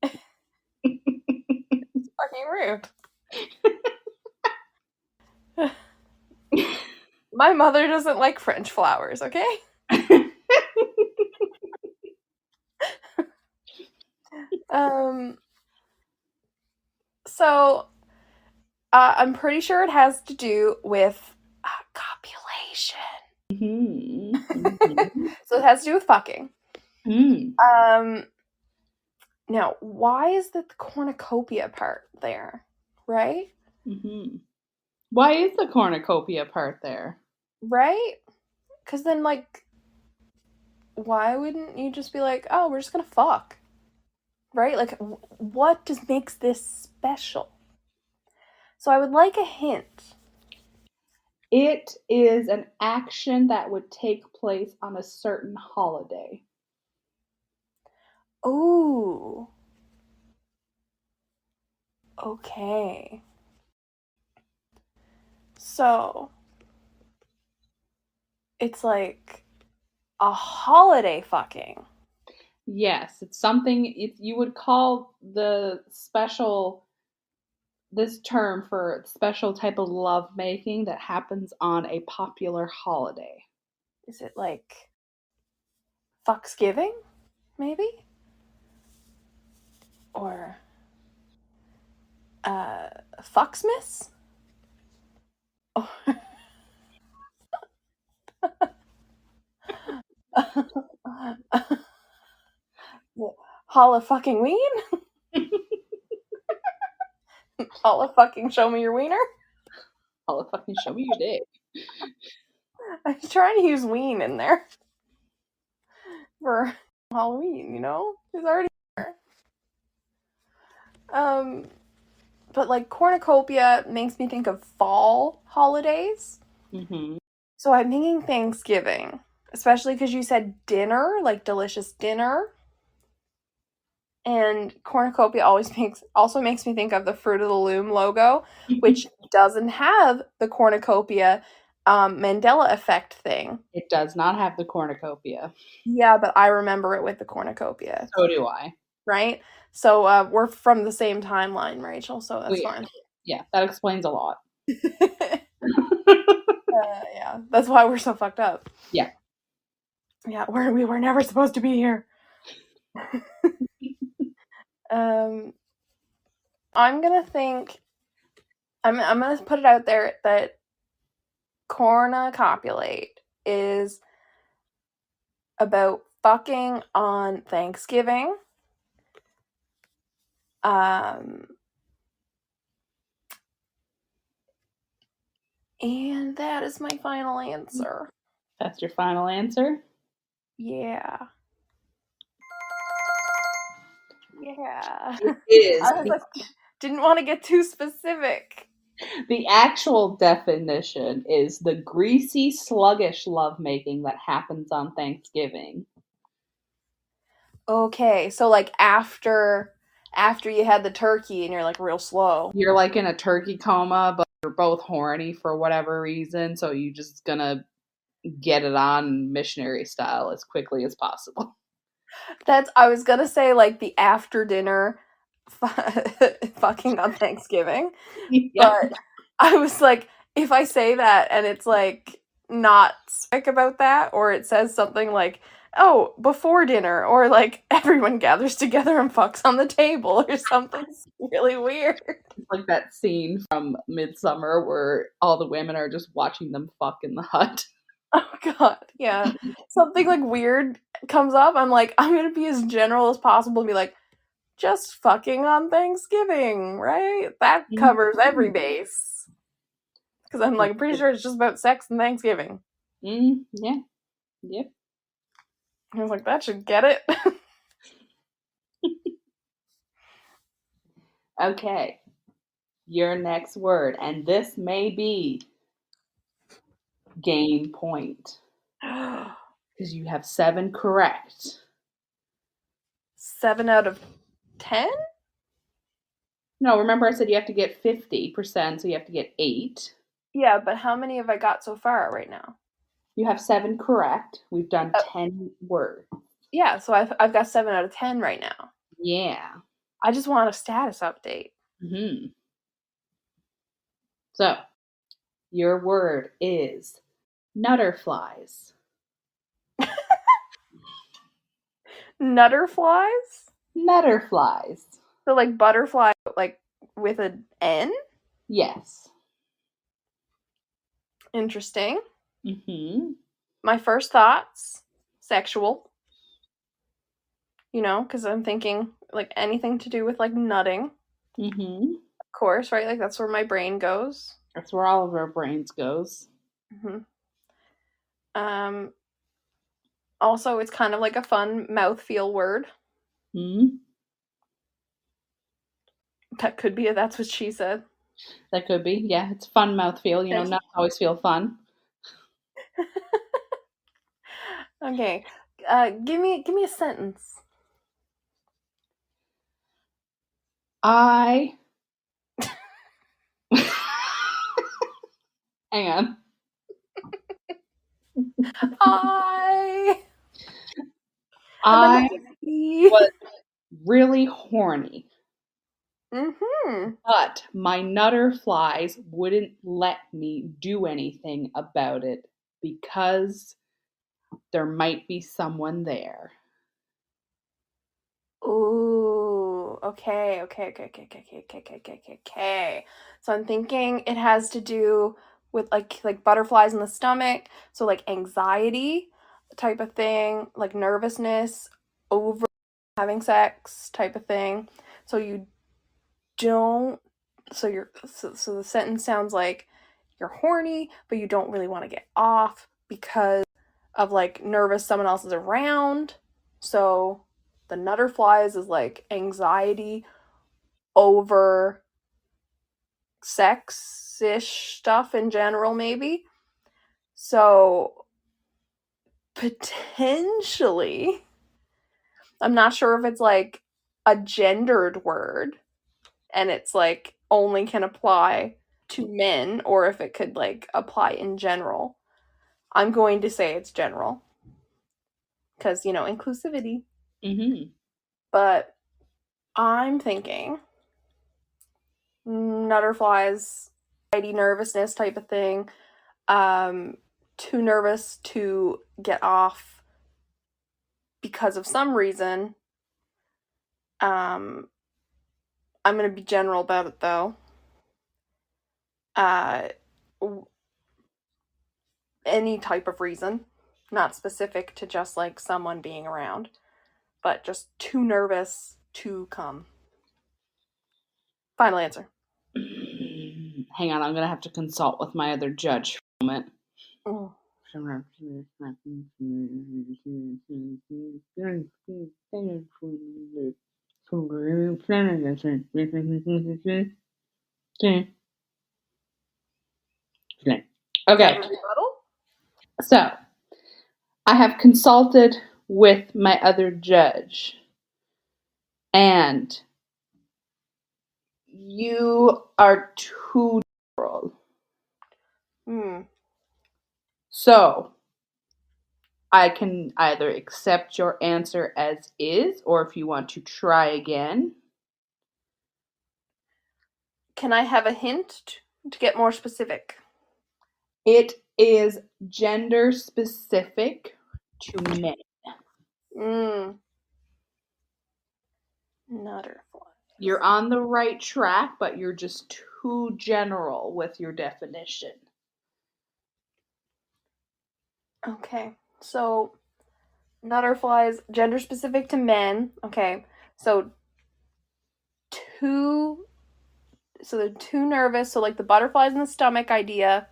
S2: It's fucking rude. My mother doesn't like French flowers, okay? So I'm pretty sure it has to do with copulation.
S3: Mm-hmm.
S2: So it has to do with fucking.
S3: Mm.
S2: Now, why is the cornucopia part there? Right?
S3: Mm-hmm. Why is the cornucopia part there?
S2: Right? Because then, like, why wouldn't you just be like, oh, we're just gonna fuck? Right? Like, what just makes this special? So I would like a hint.
S3: It is an action that would take place on a certain holiday.
S2: Ooh. Okay. So it's like a holiday fucking.
S3: Yes, it's something you would call this term for special type of love making that happens on a popular holiday.
S2: Is it like Fucksgiving, maybe? Or Fucksmiths? Oh. Holla fucking ween? Holla fucking show me your wiener?
S3: I'll fucking show me your dick.
S2: I was trying to use ween in there for Halloween, It's already there. But like cornucopia makes me think of fall holidays.
S3: Mm-hmm.
S2: So I'm thinking Thanksgiving, especially because you said dinner, like delicious dinner. And cornucopia also makes me think of the Fruit of the Loom logo, which doesn't have the cornucopia Mandela effect thing.
S3: It does not have the cornucopia.
S2: Yeah, but I remember it with the cornucopia.
S3: So do I.
S2: Right? So we're from the same timeline, Rachel, so that's fine.
S3: Yeah, that explains a lot.
S2: Yeah, that's why we're so fucked up.
S3: Yeah.
S2: Yeah, we were never supposed to be here. I'm gonna put it out there that cornucopulate is about fucking on Thanksgiving. And that is my final answer.
S3: That's your final answer?
S2: Yeah. Yeah.
S3: It is.
S2: I was like, didn't want to get too specific.
S3: The actual definition is the greasy, sluggish lovemaking that happens on Thanksgiving.
S2: Okay, so like after you had the turkey and you're like real slow.
S3: You're like in a turkey coma, but you're both horny for whatever reason, so you just gonna get it on missionary style as quickly as possible.
S2: I was gonna say like the after dinner fucking on Thanksgiving.
S3: Yeah.
S2: But I was like, if I say that and it's like not specific about that, or it says something like, oh, before dinner, or like everyone gathers together and fucks on the table, or something really weird.
S3: It's like that scene from Midsummer where all the women are just watching them fuck in the hut.
S2: Oh god, yeah. Something like weird comes up, I'm like, I'm gonna be as general as possible and be like, just fucking on Thanksgiving, right? That covers every base. Because I'm like, pretty sure it's just about sex and Thanksgiving.
S3: Yeah. Yep.
S2: I was like, that should get it.
S3: Okay. Your next word, and this may be game point because you have 7 correct.
S2: 7 out of 10?
S3: No, remember I said you have to get 50%, so you have to get 8.
S2: Yeah, but how many have I got so far right now?
S3: You have 7 correct. We've done 10 words.
S2: Yeah, so I've got 7 out of 10 right now.
S3: Yeah.
S2: I just want a status update.
S3: So, your word is nutterflies.
S2: Nutterflies?
S3: Nutterflies.
S2: So like butterfly, like with an N?
S3: Yes.
S2: Interesting. My first thoughts, sexual. You know, because I'm thinking like anything to do with like nutting. Of course, right? Like that's where my brain goes.
S3: That's where all of our brains goes.
S2: Also, it's kind of like a fun mouthfeel word. That could be a that's what she said.
S3: That could be. Yeah, it's fun mouthfeel. You know, nuts always feel fun.
S2: Okay. Give me a sentence.
S3: I hang on.
S2: I
S3: was really horny.
S2: Mm-hmm.
S3: But my nutterflies wouldn't let me do anything about it because there might be someone there.
S2: Ooh, okay. So I'm thinking it has to do with like butterflies in the stomach, so like anxiety type of thing, like nervousness over having sex type of thing. So you don't so the sentence sounds like you're horny, but you don't really want to get off because of like nervous someone else is around. So the nutterflies is like anxiety over sex-ish stuff in general, maybe. So potentially, I'm not sure if it's like a gendered word and it's like only can apply to men or if it could like apply in general. I'm going to say it's general because, you know, inclusivity. But I'm thinking nutterflies, anxiety, nervousness type of thing. Too nervous to get off because of some reason. I'm gonna be general about it though. Any type of reason. not specific to just like someone being around, but just too nervous to come. Final answer.
S3: Hang on, I'm gonna have to consult with my other judge for a moment.
S2: Oh.
S3: Okay, so I have consulted with my other judge, and you are too general. So I can either accept your answer as is, or if you want to try again.
S2: Can I have a hint to get more specific?
S3: It is gender specific to men.
S2: Nutterfly.
S3: You're on the right track, but you're just too general with your definition.
S2: Okay, so nutterflies, gender specific to men. Okay, so they're too nervous. So like the butterflies in the stomach idea.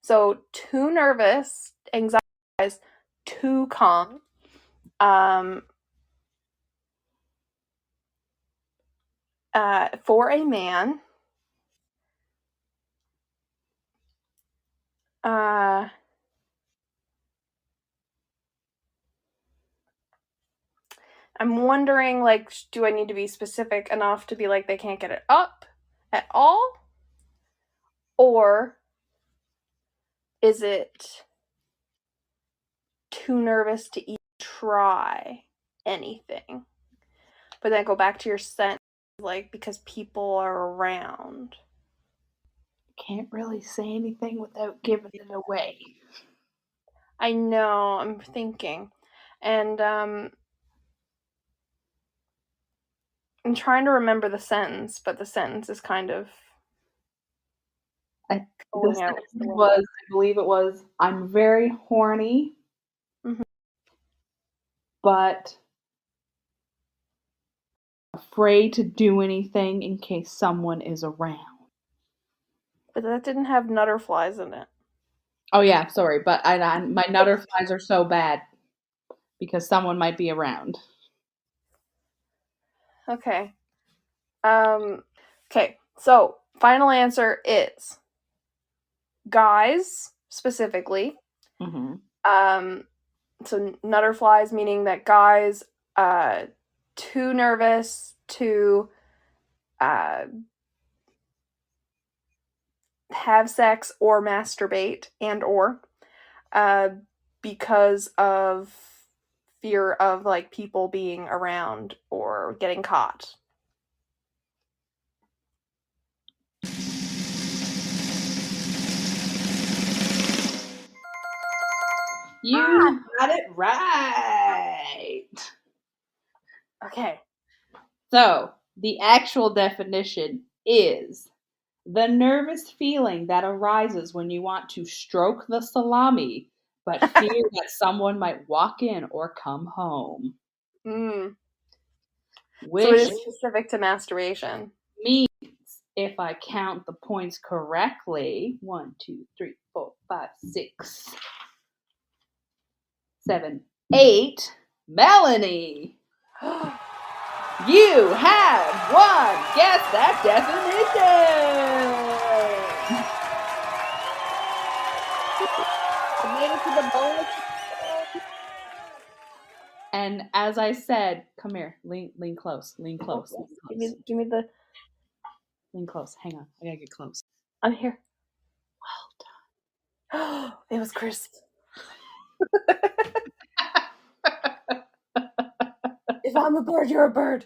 S2: So too nervous, anxiety, too calm. For a man. I'm wondering, like, do I need to be specific enough to be like they can't get it up at all? Or is it too nervous to even try anything? But then go back to your sentence, like, because people are around.
S3: Can't really say anything without giving it away.
S2: I know, I'm thinking. And, I'm trying to remember the sentence, but the sentence is kind of
S3: I believe it was, I'm very horny, but afraid to do anything in case someone is around.
S2: But that didn't have nutterflies in it.
S3: Oh yeah, sorry, but my nutterflies are so bad because someone might be around.
S2: Okay. Okay, so final answer is guys specifically. So nutterflies meaning that guys too nervous to have sex or masturbate and or because of fear of like people being around or getting caught.
S3: You got it right.
S2: Okay.
S3: So, the actual definition is the nervous feeling that arises when you want to stroke the salami, but fear that someone might walk in or come home. Which
S2: so it is specific to masturbation.
S3: Means, if I count the points correctly, 1, 2, 3, 4, 5, 6, 7, 8, Melanie! You have won! Guess that definition!
S2: I made it to the bonus.
S3: And as I said, come here, lean close, lean close.
S2: Oh, yes. Give me the.
S3: Lean close. Hang on, I gotta get close.
S2: I'm here.
S3: Well done.
S2: It was crisp. If I'm a bird, you're a bird.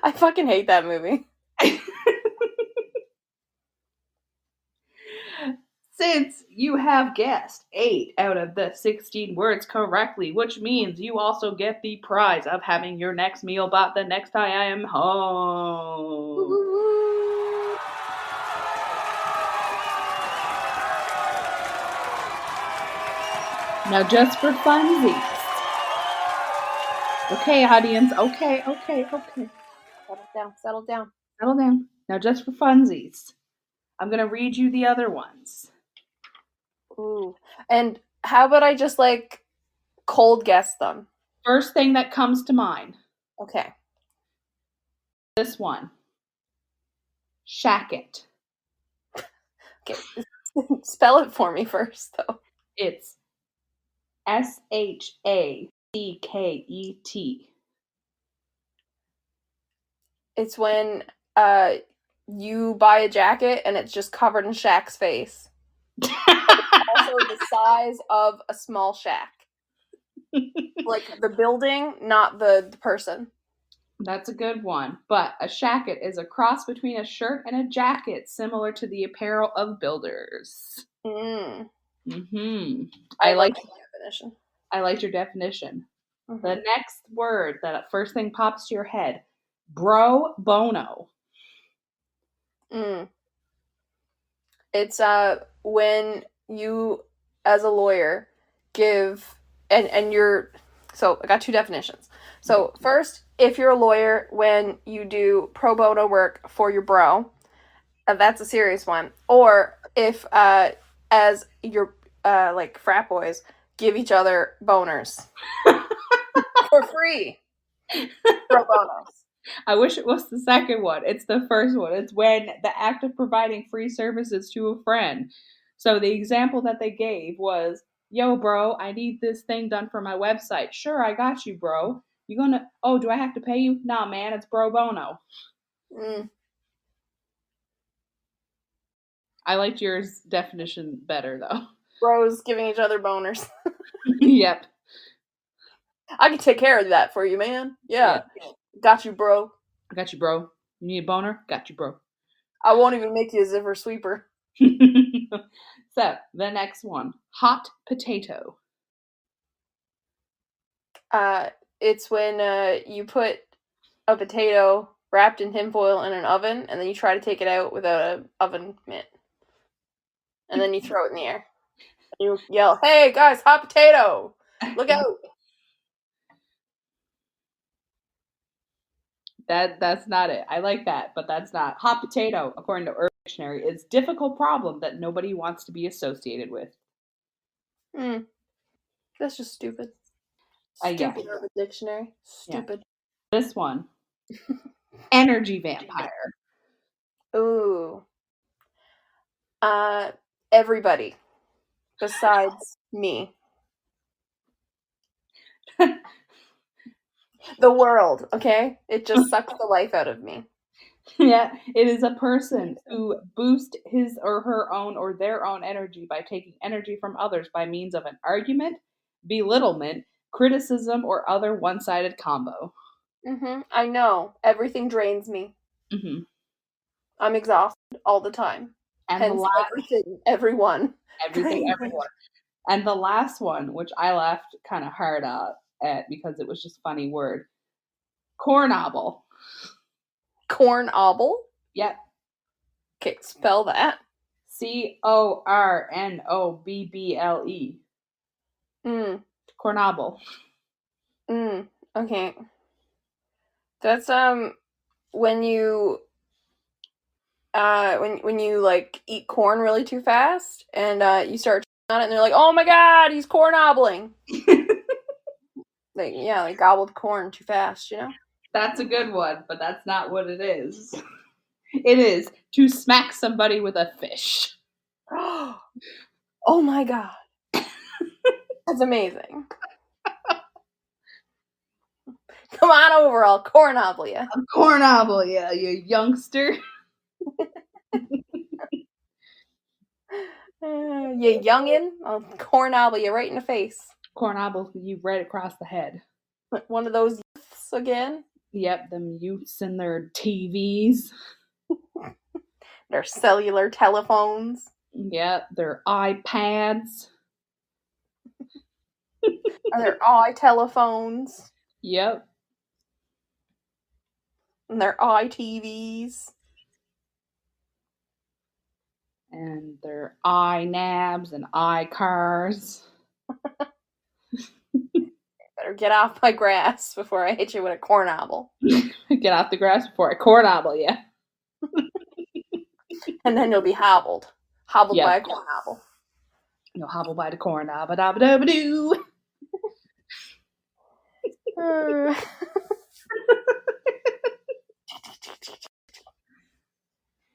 S2: I fucking hate that movie.
S3: Since you have guessed 8 out of the 16 words correctly, which means you also get the prize of having your next meal bought the next time I am home.
S2: Woo-hoo-hoo.
S3: Now, just for funsies. Okay, audience. Okay.
S2: Settle down, settle down.
S3: Settle down. Now, just for funsies, I'm going to read you the other ones.
S2: Ooh. And how about I just like cold guess them?
S3: First thing that comes to mind.
S2: Okay.
S3: This one. Shacket.
S2: Okay. Spell it for me first, though.
S3: It's SHACKET.
S2: It's when you buy a jacket and it's just covered in Shaq's face. Also the size of a small shack. Like the building, not the person.
S3: That's a good one. But a shacket is a cross between a shirt and a jacket, similar to the apparel of builders.
S2: Mm.
S3: Mm-hmm.
S2: I like the definition.
S3: I liked your definition.
S2: Mm-hmm.
S3: The next word that first thing pops to your head, bro bono.
S2: It's when you as a lawyer give and you're so I got two definitions. So first, if you're a lawyer when you do pro bono work for your bro, that's a serious one. Or if as your like frat boys give each other boners for free. Pro bonos.
S3: I wish it was the second one. It's the first one. It's when the act of providing free services to a friend. So the example that they gave was, yo, bro, I need this thing done for my website. Sure, I got you, bro. You gonna, oh, do I have to pay you? Nah, man, it's pro bono. I liked yours definition better, though.
S2: Bros giving each other boners.
S3: Yep.
S2: I can take care of that for you, man. Yeah. Got you, bro.
S3: I got you, bro. You need a boner? Got you, bro.
S2: I won't even make you a zipper sweeper.
S3: So, the next one. Hot potato.
S2: It's when you put a potato wrapped in tinfoil in an oven, and then you try to take it out without an oven mitt. And then you throw it in the air. And you yell, hey, guys, hot potato! Look out!
S3: That's not it. I like that, but that's not. Hot potato, according to Urban Dictionary, is difficult problem that nobody wants to be associated with.
S2: That's just stupid.
S3: Yeah.
S2: Stupid Urban Dictionary. Stupid.
S3: Yeah. This one. Energy vampire.
S2: Ooh. Everybody. Besides me. The world, okay? It just sucks the life out of me.
S3: Yeah, it is a person who boosts his or her own or their own energy by taking energy from others by means of an argument, belittlement, criticism, or other one-sided combo.
S2: I know. Everything drains me. I'm exhausted all the time.
S3: And
S2: hence everything, everyone.
S3: Everything, everyone. And the last one, which I laughed kind of hard at because it was just a funny word. Cornobble.
S2: Cornobble?
S3: Yep.
S2: Okay, spell that.
S3: Cornobble. Cornobble.
S2: Okay. That's when you when you like eat corn really too fast and you start on it and they're like, oh my god, he's cornobbling. Like gobbled corn too fast, you know?
S3: That's a good one, but that's not what it is. It is to smack somebody with a fish.
S2: Oh my god. That's amazing. Come on over, I'll cornobble you.
S3: Cornobble, yeah, you youngster.
S2: You youngin', I'll cornobble you right in the face.
S3: Cornobble you right across the head.
S2: One of those youths again?
S3: Yep, them youths and their TVs.
S2: Their cellular telephones.
S3: Yep, their iPads.
S2: And their iTelephones.
S3: Yep.
S2: And their iTVs.
S3: And their iNabs and iCars.
S2: get off my grass before I hit you with a cornobble.
S3: Get off the grass before I cornobble you.
S2: And then you'll be hobbled. Hobbled by
S3: Yep.
S2: a cornobble.
S3: You'll hobble by the cornobble, dabba dabba doo.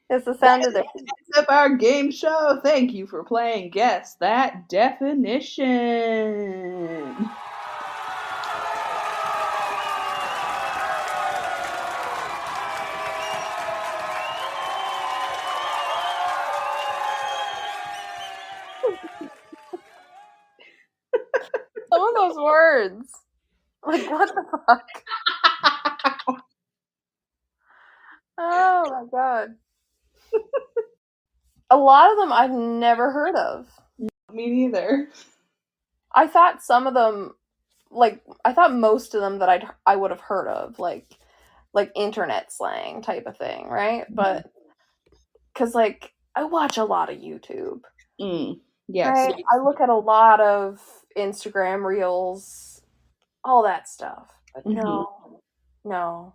S2: It's the sound of the...
S3: That's up our game show. Thank you for playing Guess That Definition.
S2: Some of those words. Like, what the fuck? Oh my god. A lot of them I've never heard of.
S3: Me neither.
S2: I thought some of them, like, I thought most of them that I would have heard of, like internet slang type of thing, right? But, because, like, I watch a lot of YouTube.
S3: Yes.
S2: Right? I look at a lot of Instagram reels, all that stuff. But no.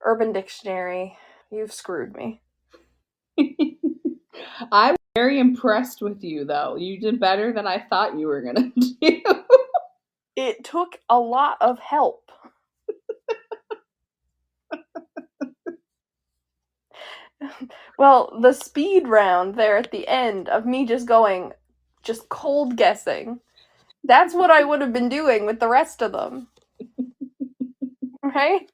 S2: Urban Dictionary, you've screwed me.
S3: I'm very impressed with you, though. You did better than I thought you were going to do.
S2: It took a lot of help. Well, the speed round there at the end of me just cold guessing, that's what I would have been doing with the rest of them. Right?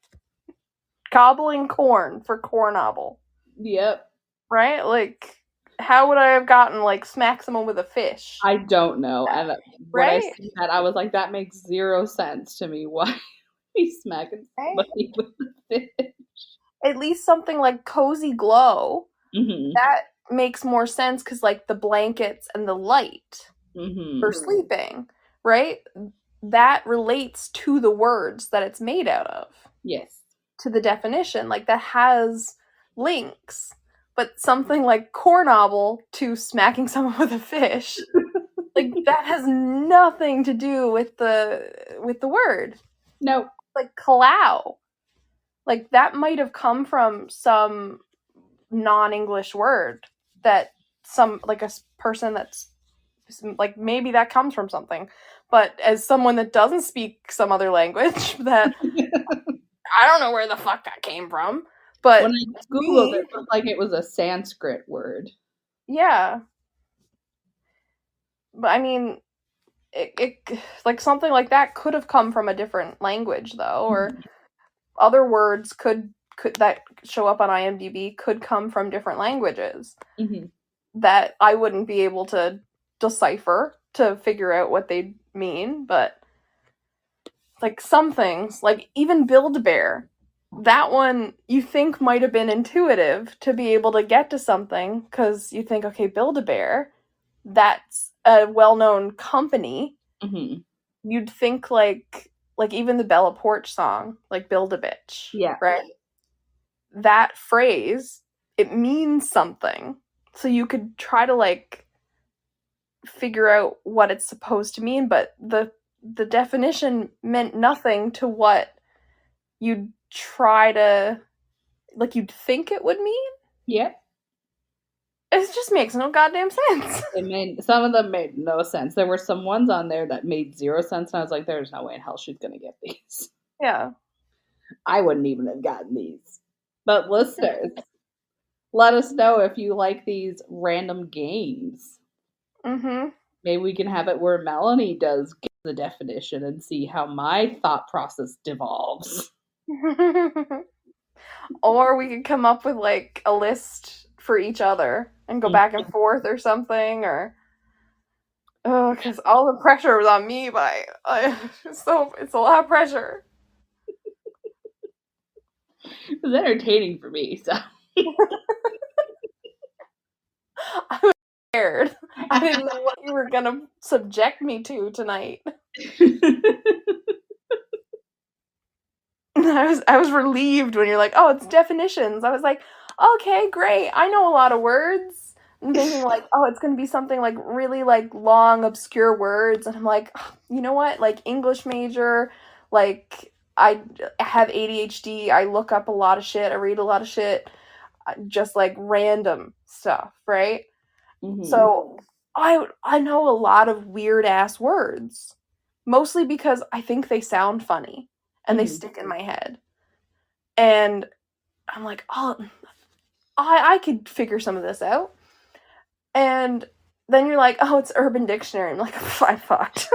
S2: Gobbling corn for cornobble.
S3: Yep.
S2: Right? Like, how would I have gotten, like, smack someone with a fish?
S3: I don't know. And when I see that, I was like, that makes zero sense to me. Why are we smacking somebody with a fish?
S2: At least something like cozy glow.
S3: Mm-hmm.
S2: That makes more sense because, like, the blankets and the light for sleeping, right? That relates to the words that it's made out of.
S3: Yes.
S2: To the definition. Like, that has links. But something like cornobble to smacking someone with a fish, like, that has nothing to do with the word.
S3: Nope.
S2: Like, calow. Like, that might have come from some non-English word that some, like, a person that's, like, maybe that comes from something. But as someone that doesn't speak some other language, that I don't know where the fuck that came from. But
S3: when I Googled it looked like it was a Sanskrit word.
S2: Yeah. But I mean, it like, something like that could have come from a different language, though, or other words could that show up on IMDb could come from different languages that I wouldn't be able to decipher to figure out what they mean. But, like, some things, like even Build-A-Bear, that one you think might have been intuitive to be able to get to something, because you think, okay, Build-A-Bear, that's a well-known company. You'd think, like even the Bella Porch song, like, Build-A-Bitch.
S3: Yeah.
S2: Right? That phrase, it means something. So you could try to, like, figure out what it's supposed to mean, but the definition meant nothing to what you'd try to, like, you'd think it would mean.
S3: Yep.
S2: It just makes no goddamn sense.
S3: Some of them made no sense. There were some ones on there that made zero sense, and I was like, there's no way in hell she's gonna get these.
S2: Yeah.
S3: I wouldn't even have gotten these. But listeners, let us know if you like these random games. Maybe we can have it where Melanie does get the definition and see how my thought process devolves.
S2: Or we could come up with, like, a list for each other and go back and forth or something, or because all the pressure was on me, but it's a lot of pressure.
S3: It was entertaining for me, so
S2: I was scared. I didn't know what you were gonna subject me to tonight. I was relieved when you're like, oh, it's definitions. I was like, okay, great. I know a lot of words. I'm thinking like, oh, it's gonna be something like really like long, obscure words, and I'm like, "Oh, you know what? Like English major, like I have ADHD. I look up a lot of shit. I read a lot of shit, just like random stuff, right?
S3: Mm-hmm.
S2: So I know a lot of weird ass words, mostly because I think they sound funny and they stick in my head, and I'm like, oh, I could figure some of this out. And then you're like, oh, it's Urban Dictionary. I'm like, I'm fucked.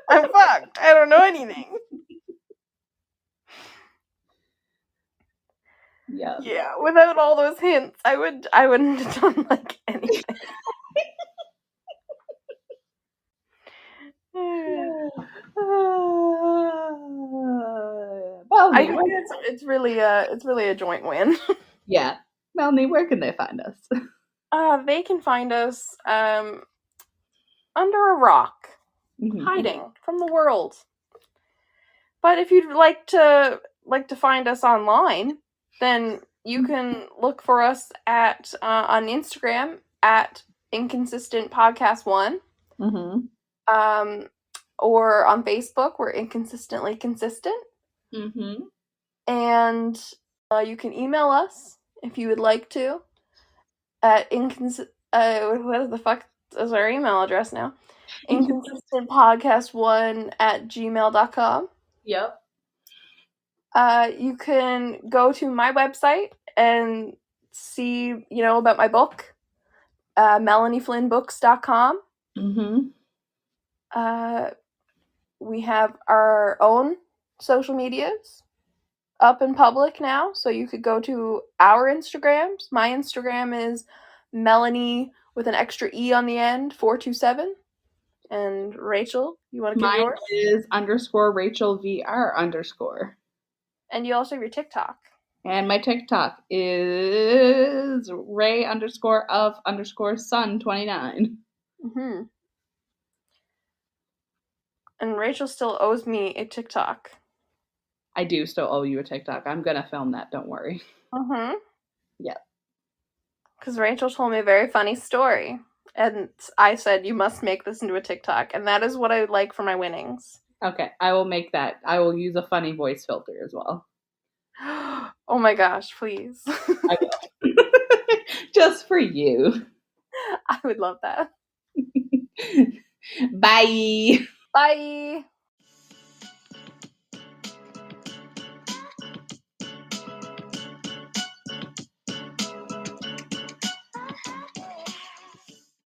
S2: I'm fucked. I don't know anything.
S3: Yeah.
S2: Yeah, without all those hints, I wouldn't have done like anything.
S3: Well,
S2: I think it's really a joint win.
S3: yeah. Melanie, where can they find us?
S2: They can find us under a rock, hiding from the world. But if you'd like to find us online, then you can look for us at on Instagram at Inconsistent Podcast 1. Or on Facebook, we're Inconsistently Consistent. And you can email us if you would like to at what the fuck is our email address now? inconsistentpodcast1@gmail.com.
S3: Yep.
S2: You can go to my website and see, about my book, melanieflynnbooks.com. We have our own social medias up in public now, so you could go to our Instagrams. My Instagram is Melanie with an extra E on the end, 427. And Rachel, you want to give yours?
S3: Mine is _RachelVR_.
S2: And you also have your TikTok.
S3: And my TikTok is Ray_of_sun29.
S2: And Rachel still owes me a TikTok.
S3: I do still owe you a TikTok. I'm gonna film that, don't worry. Yeah.
S2: Because Rachel told me a very funny story. And I said, you must make this into a TikTok. And that is what I would like for my winnings.
S3: Okay, I will make that. I will use a funny voice filter as well.
S2: Oh my gosh, please.
S3: I will. Just for you.
S2: I would love that.
S3: Bye.
S2: Bye.